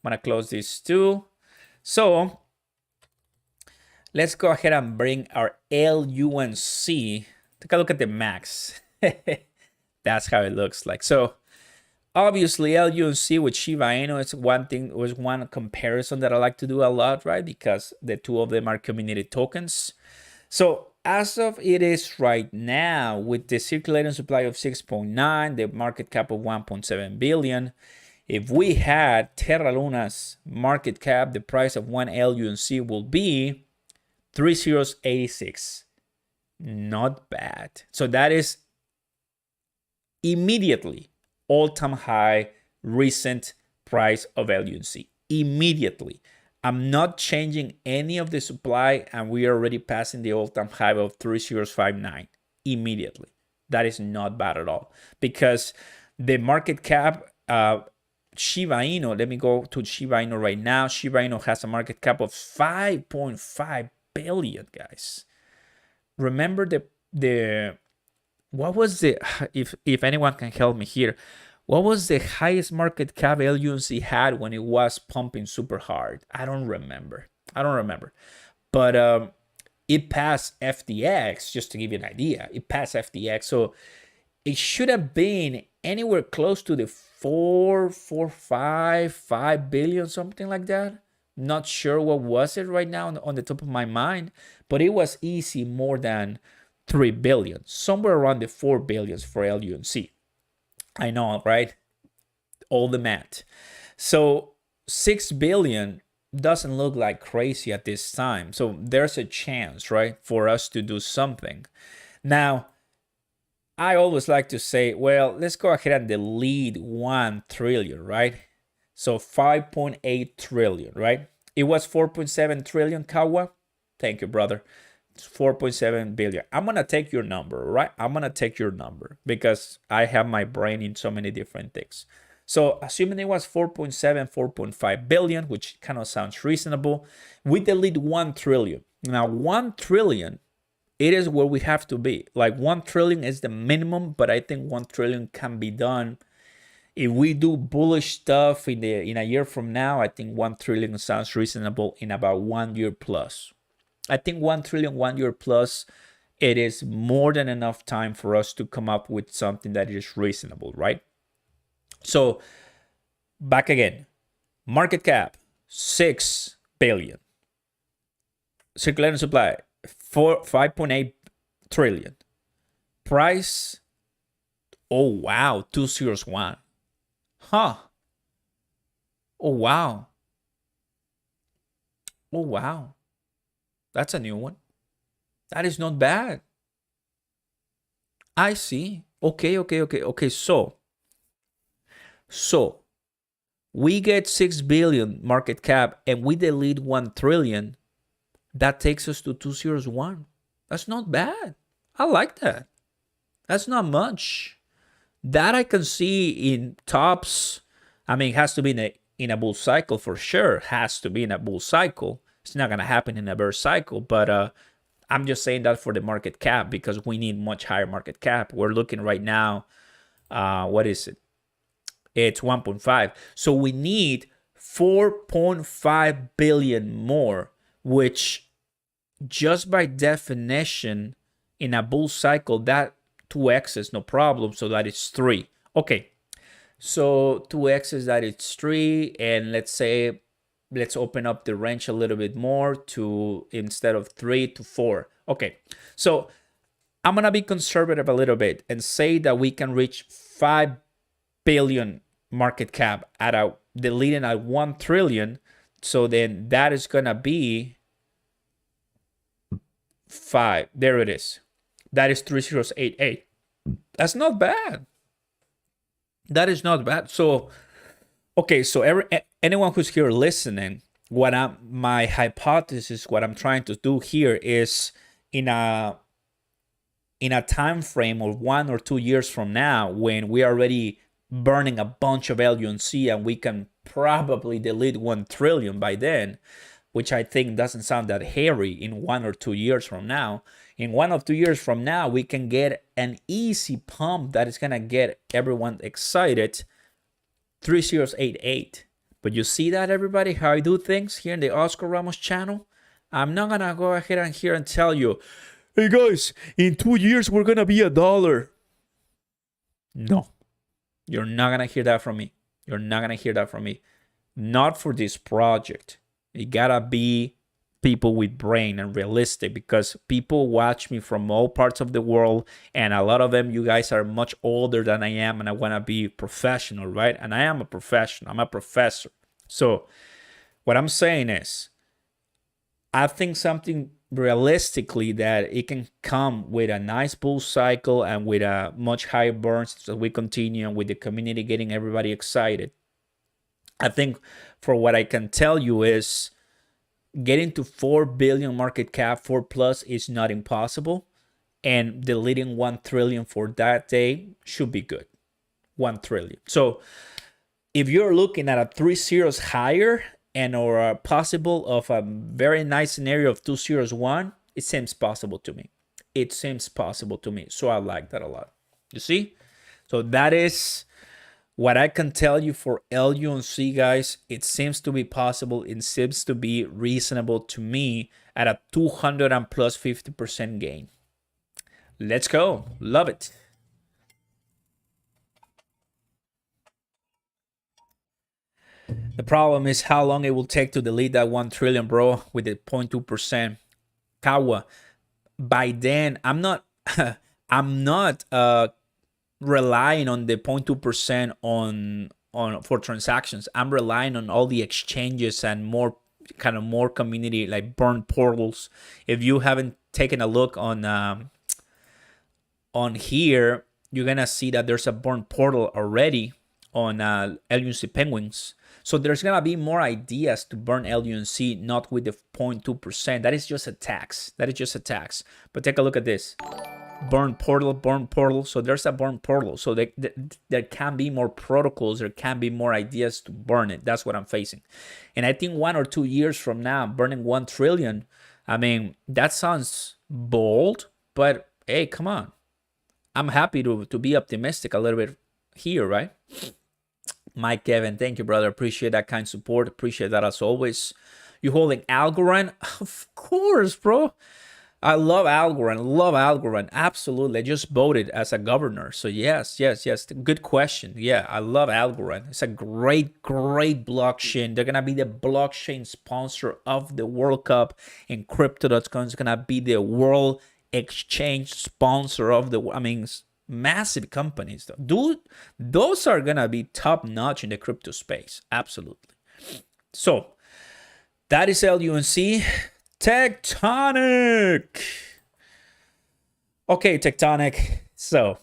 I'm gonna close these two. So let's go ahead and bring our LUNC. Take a look at the max. That's how it looks like. So obviously, LUNC with Shiba Inu was one comparison that I like to do a lot, right? Because the two of them are community tokens. So as of it is right now, with the circulating supply of 6.9, the market cap of 1.7 billion, if we had Terra Luna's market cap, the price of one LUNC will be 3086. Not bad. So that is immediately all-time high recent price of LUNC. Immediately. I'm not changing any of the supply, and we are already passing the all-time high of 3059 immediately. That is not bad at all, because the market cap, Shiba Inu, let me go to Shiba Inu right now. Shiba Inu has a market cap of 5.5 billion, guys. Remember what was the, if anyone can help me here, what was the highest market cap LUNC had when it was pumping super hard? I don't remember. But it passed FTX, just to give you an idea. It passed FTX. So it should have been anywhere close to the 5 billion, something like that. Not sure what was it right now on the top of my mind, but it was easy more than 3 billion, somewhere around the 4 billions for LUNC. I know, right? All the math. So 6 billion doesn't look like crazy at this time. So there's a chance, right, for us to do something. Now, I always like to say, well, let's go ahead and delete 1 trillion, right? So 5.8 trillion, right? It was 4.7 trillion, Kawa. Thank you, brother. 4.7 billion. I'm gonna take your number, right? I'm gonna take your number because I have my brain in so many different things. So assuming it was 4.7, 4.5 billion, which kind of sounds reasonable, we delete 1 trillion. Now 1 trillion it is where we have to be. Like 1 trillion is the minimum, but I think 1 trillion can be done. If we do bullish stuff in a year from now, I think 1 trillion sounds reasonable in about 1 year plus. I think 1 trillion 1 year plus, it is more than enough time for us to come up with something that is reasonable, right? So back again, market cap 6 billion, circulating supply 5.8 trillion, price, oh wow, 201. Huh. Oh wow. Oh wow. That's a new one. That is not bad. I see. Okay. So we get 6 billion market cap and we delete 1 trillion. That takes us to 201. That's not bad. I like that. That's not much. That I can see in tops. I mean, it has to be in a bull cycle for sure. It has to be in a bull cycle. It's not going to happen in a bear cycle, but I'm just saying that for the market cap because we need much higher market cap. We're looking right now, what is it? It's 1.5. So we need 4.5 billion more, which just by definition in a bull cycle, that 2x is no problem. So that is 3. Okay. So 2x is that it's 3. And let's open up the range a little bit more to instead of 3 to 4. Okay. So I'm going to be conservative a little bit and say that we can reach 5 billion market cap at deleting at 1 trillion. So then that is going to be 5. There it is. That is 3088. That's not bad. That is not bad. So, okay. So anyone who's here listening, my hypothesis, what I'm trying to do here is in a time frame of 1 or 2 years from now, when we are already burning a bunch of LUNC and we can probably delete 1 trillion by then, which I think doesn't sound that hairy in 1 or 2 years from now. In 1 or 2 years from now, we can get an easy pump that is going to get everyone excited. 3088. But you see that, everybody, how I do things here in the Oscar Ramos channel? I'm not going to go ahead and here and tell you, hey guys, in 2 years, we're going to be $1. No, you're not going to hear that from me. You're not going to hear that from me. Not for this project. It got to be people with brain and realistic, because people watch me from all parts of the world, and a lot of them, you guys are much older than I am, and I want to be professional, right? And I am a professional. I'm a professor. So what I'm saying is, I think something realistically that it can come with a nice bull cycle and with a much higher burns as we continue, and with the community getting everybody excited. I think for what I can tell you is getting to 4 billion market cap, 4 plus, is not impossible. And deleting 1 trillion for that day should be good. 1 trillion. So if you're looking at a 3 zeros higher and or a possible of a very nice scenario of 201, it seems possible to me. It seems possible to me. So I like that a lot. You see? So that is what I can tell you for LUNC, guys. It seems to be possible. It seems to be reasonable to me at a 200 and plus 50% gain. Let's go. Love it. The problem is how long it will take to delete that 1 trillion, bro, with the 0.2%. Kawa, by then, I'm not relying on the 0.2% on for transactions. I'm relying on all the exchanges and more community, like burn portals. If you haven't taken a look on here, you're gonna see that there's a burn portal already on LUNC Penguins. So there's gonna be more ideas to burn LUNC, not with the 0.2%. That is just a tax. But take a look at this. Burn portal. So there's a burn portal. So there can be more protocols. There can be more ideas to burn it. That's what I'm facing. And I think 1 or 2 years from now, burning 1 trillion, I mean, that sounds bold, but hey, come on. I'm happy to be optimistic a little bit here, right? Mike Kevin, thank you, brother. Appreciate that kind support. Appreciate that as always. You holding Algorand? Of course, bro. I love Algorand. Love Algorand. Absolutely. I just voted as a governor. So yes, yes, yes. Good question. Yeah, I love Algorand. It's a great, great blockchain. They're gonna be the blockchain sponsor of the World Cup, and Crypto.com is gonna be the world exchange sponsor of the. I mean, massive companies. Dude, those are gonna be top notch in the crypto space. Absolutely. So that is LUNC. Tectonic. Okay, Tectonic. So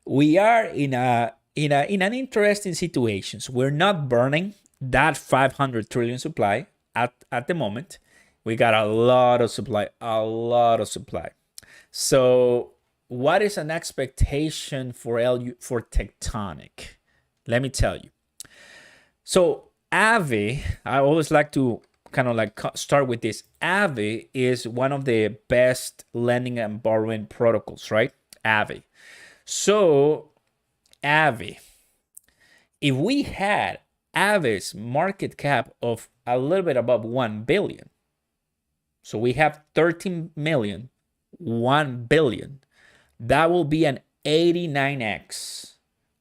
we are in an interesting situation. So we're not burning that 500 trillion supply at the moment. We got a lot of supply, a lot of supply. So what is an expectation for for Tectonic? Let me tell you. So Aave, I always like to kind of like start with this. Aave is one of the best lending and borrowing protocols, right? Aave. So Aave, if we had Aave's market cap of a little bit above 1 billion, so we have 13 million, 1 billion, that will be an 89x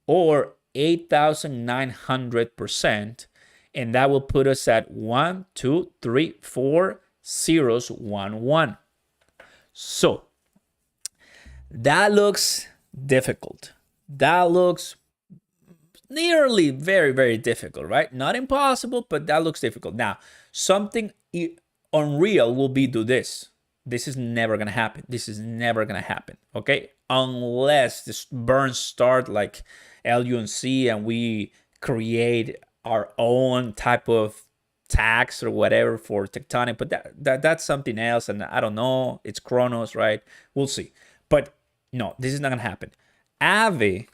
or 8,900%. And that will put us at 1, 2, 3, 4 zeros, 1, 1. So that looks difficult. That looks nearly very, very difficult, right? Not impossible, but that looks difficult. Now, something unreal will be do this. This is never going to happen. This is never going to happen, okay? Unless this burns start like LUNC and we create our own type of tax or whatever for Tectonic, but that's something else, and I don't know. It's Cronos, right? We'll see. But no, this is not gonna happen. Aave,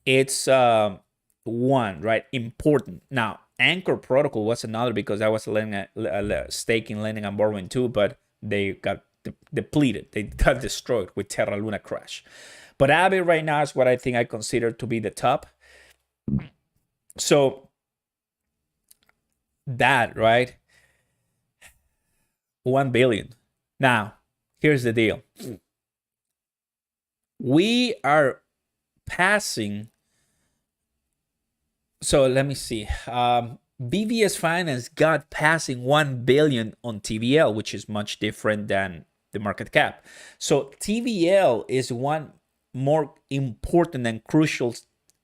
it's one, right? Important. Now, Anchor Protocol was another because I was staking, lending, and borrowing too, but they got depleted. They got destroyed with Terra Luna crash. But Aave right now is what I think I consider to be the top. So that, right? 1 billion. Now, here's the deal. We are passing. So let me see. BVS Finance got passing 1 billion on TVL, which is much different than the market cap. So TVL is one more important and crucial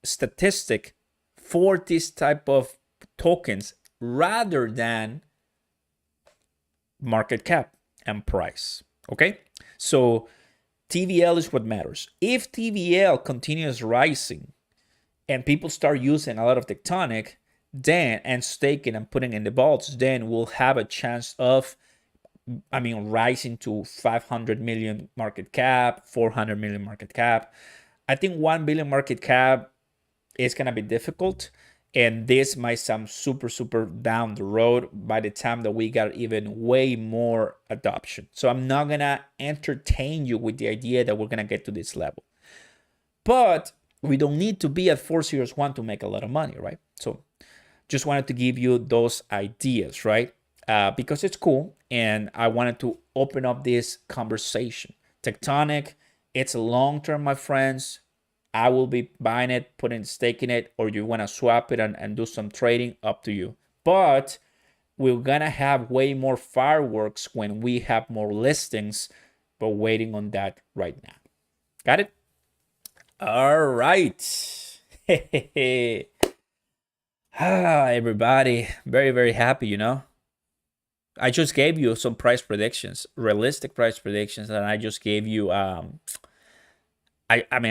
statistic for this type of tokens rather than market cap and price. Okay, so TVL is what matters. If TVL continues rising and people start using a lot of Tectonic, then and staking and putting in the vaults, then we'll have a chance of, rising to 500 million market cap, 400 million market cap. I think 1 billion market cap is gonna be difficult, and this might sound super, super down the road by the time that we got even way more adoption. So I'm not gonna entertain you with the idea that we're gonna get to this level. But we don't need to be at 401 to make a lot of money, right? So just wanted to give you those ideas, right? Because it's cool, and I wanted to open up this conversation. Tectonic, it's long-term, my friends. I will be buying it, staking it, or you want to swap it and do some trading, up to you. But we're going to have way more fireworks when we have more listings, but waiting on that right now. Got it? All right. Everybody, very, very happy, you know. I just gave you some price predictions, realistic price predictions, and I just gave you I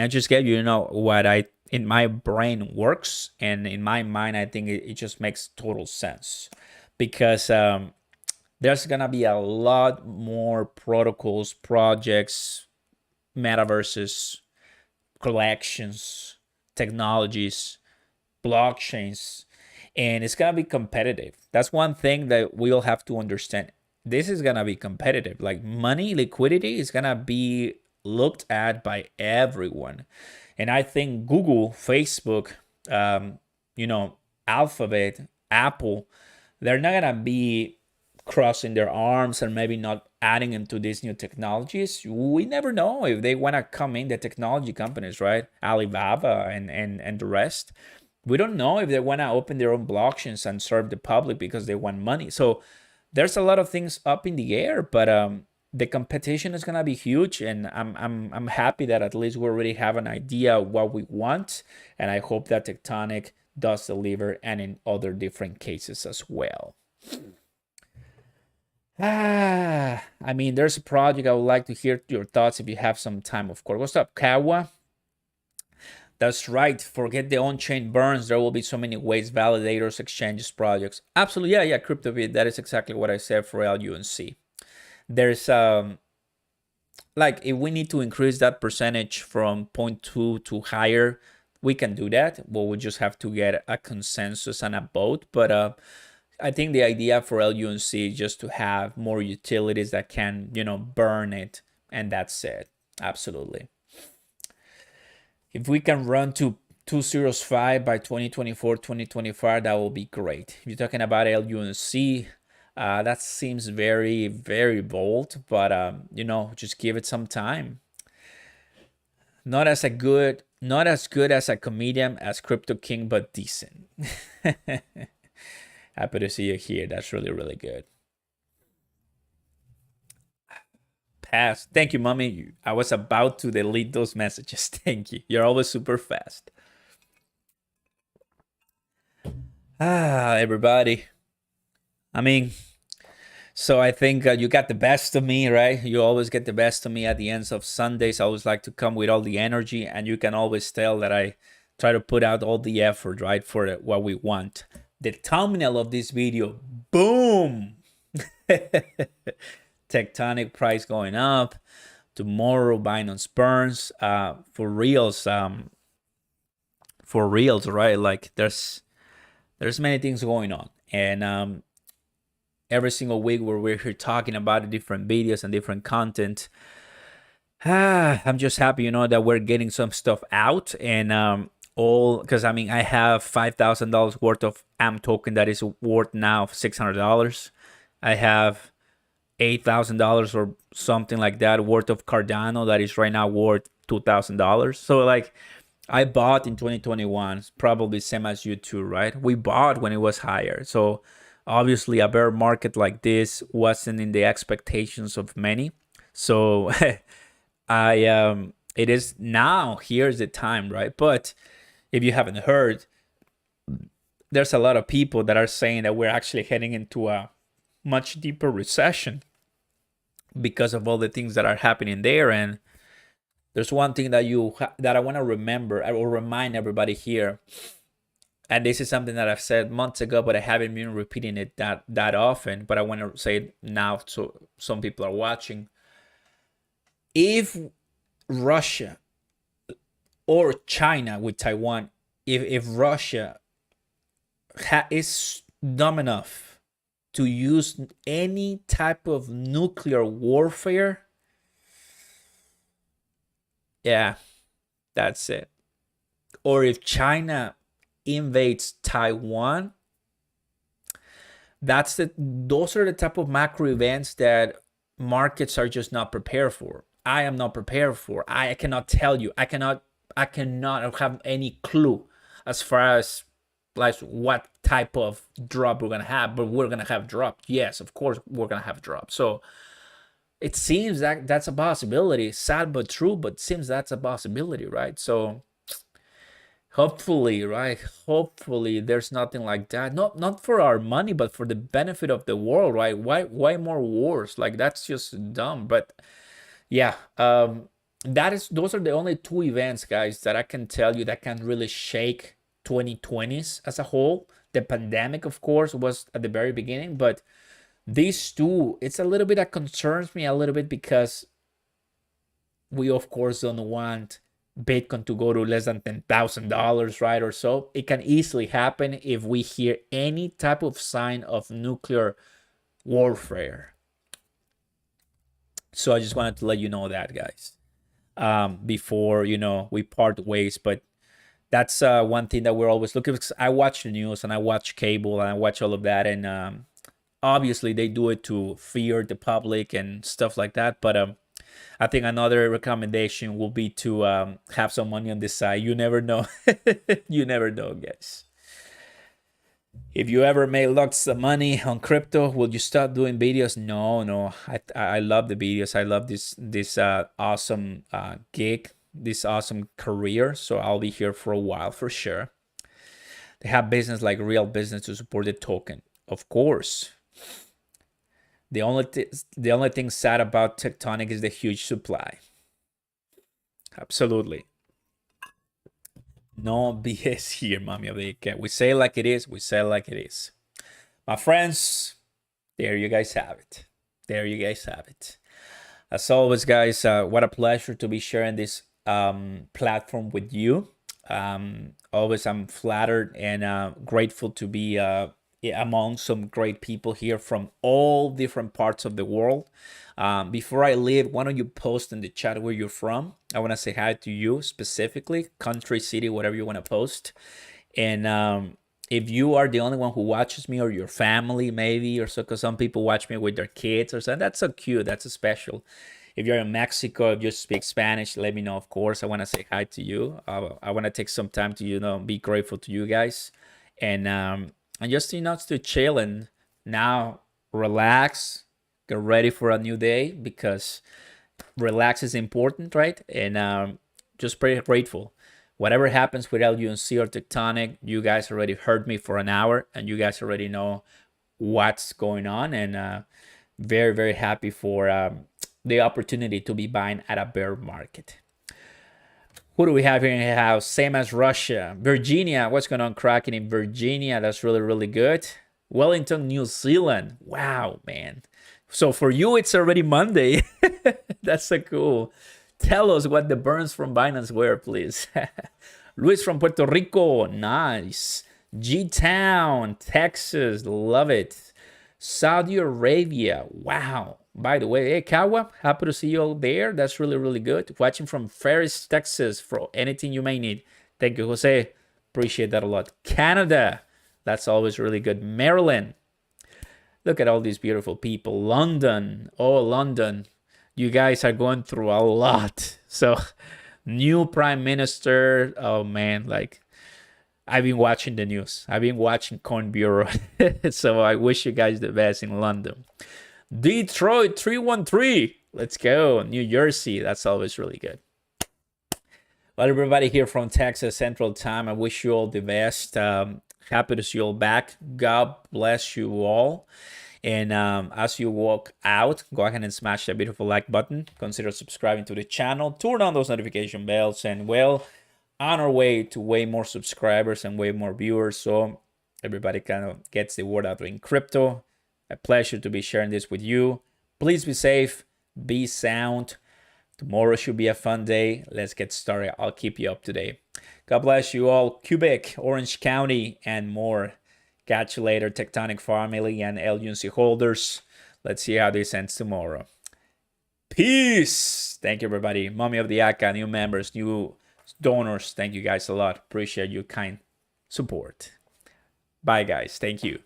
just gave you, what in my brain works, and in my mind, I think it just makes total sense, because there's gonna be a lot more protocols, projects, metaverses, collections, technologies, blockchains, and it's gonna be competitive. That's one thing that we'll have to understand. this is gonna be competitive. Like money, liquidity is gonna be looked at by everyone. And I think Google, Facebook, um, you know, Alphabet, Apple, they're not gonna be crossing their arms and maybe not adding into these new technologies. We never know if they want to come in, the technology companies, right? Alibaba and the rest. We don't know if they want to open their own blockchains and serve the public because they want money. So there's a lot of things up in the air, but the competition is gonna be huge, and I'm happy that at least we already have an idea of what we want, and I hope that Tectonic does deliver, and in other different cases as well. I mean, there's a project I would like to hear your thoughts if you have some time, of course. What's up, Kawa? That's right. Forget the on-chain burns. There will be so many ways, validators, exchanges, projects. Absolutely, yeah, CryptoBit. That is exactly what I said for LUNC. There's like if we need to increase that percentage from 0.2 to higher, we can do that. Well, we just have to get a consensus and a vote. But I think the idea for LUNC is just to have more utilities that can, burn it, and that's it. Absolutely. If we can run to 205 by 2024, 2025, that will be great. If you're talking about LUNC, that seems very, very bold, but just give it some time. Not as good as a comedian as Crypto King, but decent. Happy to see you here. That's really, really good. Pass. Thank you, mommy. I was about to delete those messages. Thank you. You're always super fast. Everybody. I mean, so I think you got the best of me, right? You always get the best of me at the ends of Sundays. I always like to come with all the energy, and you can always tell that I try to put out all the effort, right, for what we want. The thumbnail of this video, boom! Tectonic price going up. Tomorrow, Binance burns. For reals, right? Like there's many things going on, and every single week where we're here talking about different videos and different content. I'm just happy, that we're getting some stuff out, and all because I mean I have $5,000 worth of AM token that is worth now $600. I have $8,000 or something like that worth of Cardano that is right now worth $2,000. So like I bought in 2021, probably same as you too, right? We bought when it was higher. So obviously a bear market like this wasn't in the expectations of many. So it is now, here's the time, right? But if you haven't heard, there's a lot of people that are saying that we're actually heading into a much deeper recession because of all the things that are happening there. And there's one thing that I want to remember, I will remind everybody here, and this is something that I've said months ago, but I haven't been repeating it that often, but I want to say it now so some people are watching. If Russia or China with Taiwan, if Russia is dumb enough to use any type of nuclear warfare, yeah, that's it. Or if China invades Taiwan, those are the type of macro events that markets are just not prepared for. I am not prepared for. I cannot tell you. I cannot have any clue as far as like what type of drop we're gonna have, but we're gonna have drop. Yes, of course we're gonna have drop. So it seems that that's a possibility. Sad but true, but seems that's a possibility, right? So hopefully, right? Hopefully there's nothing like that. Not for our money, but for the benefit of the world, right? Why more wars? Like that's just dumb. But yeah, those are the only two events, guys, that I can tell you that can really shake 2020s as a whole. The pandemic, of course, was at the very beginning, but these two, it's a little bit that concerns me a little bit because we, of course, don't want Bitcoin to go to less than $10,000, right? Or so. It can easily happen if we hear any type of sign of nuclear warfare. So I just wanted to let you know that, guys, before we part ways. But that's one thing that we're always looking. Because I watch the news and I watch cable and I watch all of that, and obviously they do it to fear the public and stuff like that. But I think another recommendation will be to have some money on this side. You never know. You never know, guys. If you ever made lots of money on crypto, will you start doing videos? No, no. I love the videos. I love this awesome gig, this awesome career. So I'll be here for a while for sure. They have business like real business to support the token, of course. The only thing sad about Tectonic is the huge supply. Absolutely. No BS here, mommy of the cat. We say it like it is. We say it like it is. My friends, there you guys have it. There you guys have it. As always, guys, what a pleasure to be sharing this platform with you. Always, I'm flattered and grateful to be among some great people here from all different parts of the world. Before I leave, why don't you post in the chat where you're from? I want to say hi to you specifically, country, city, whatever you want to post. And if you are the only one who watches me, or your family maybe, or so, because some people watch me with their kids or something, that's so cute. That's so special. If you're in Mexico, if you speak Spanish, let me know, of course. I want to say hi to you. I want to take some time to, be grateful to you guys. And just, to chill and now relax, get ready for a new day, because relax is important, right? And just pretty grateful. Whatever happens with LUNC or Tectonic, you guys already heard me for an hour and you guys already know what's going on. And very, very happy for the opportunity to be buying at a bear market. Who do we have here in the house? Same as Russia. Virginia. What's going on cracking in Virginia? That's really, really good. Wellington, New Zealand. Wow, man. So for you, it's already Monday. That's so cool. Tell us what the burns from Binance were, please. Luis from Puerto Rico. Nice. G-Town, Texas. Love it. Saudi Arabia. Wow. By the way, hey, Kawa, happy to see you all there. That's really, really good. Watching from Ferris, Texas, for anything you may need. Thank you, Jose. Appreciate that a lot. Canada, that's always really good. Maryland, look at all these beautiful people. London, oh, London, you guys are going through a lot. So, new prime minister, oh man, like, I've been watching the news. I've been watching Coin Bureau. So I wish you guys the best in London. Detroit 313. Let's go. New Jersey. That's always really good. Well, everybody here from Texas Central Time, I wish you all the best. Happy to see you all back. God bless you all. And as you walk out, go ahead and smash that beautiful like button. Consider subscribing to the channel. Turn on those notification bells. And well, on our way to way more subscribers and way more viewers. So everybody kind of gets the word out in crypto. A pleasure to be sharing this with you. Please be safe, be sound. Tomorrow should be a fun day. Let's get started. I'll keep you up to date. God bless you all. Quebec, Orange County, and more. Catch you later, Tectonic family and LUNC holders. Let's see how this ends tomorrow. Peace. Thank you, everybody. Mommy of the Aka, new members, new donors. Thank you guys a lot. Appreciate your kind support. Bye, guys. Thank you.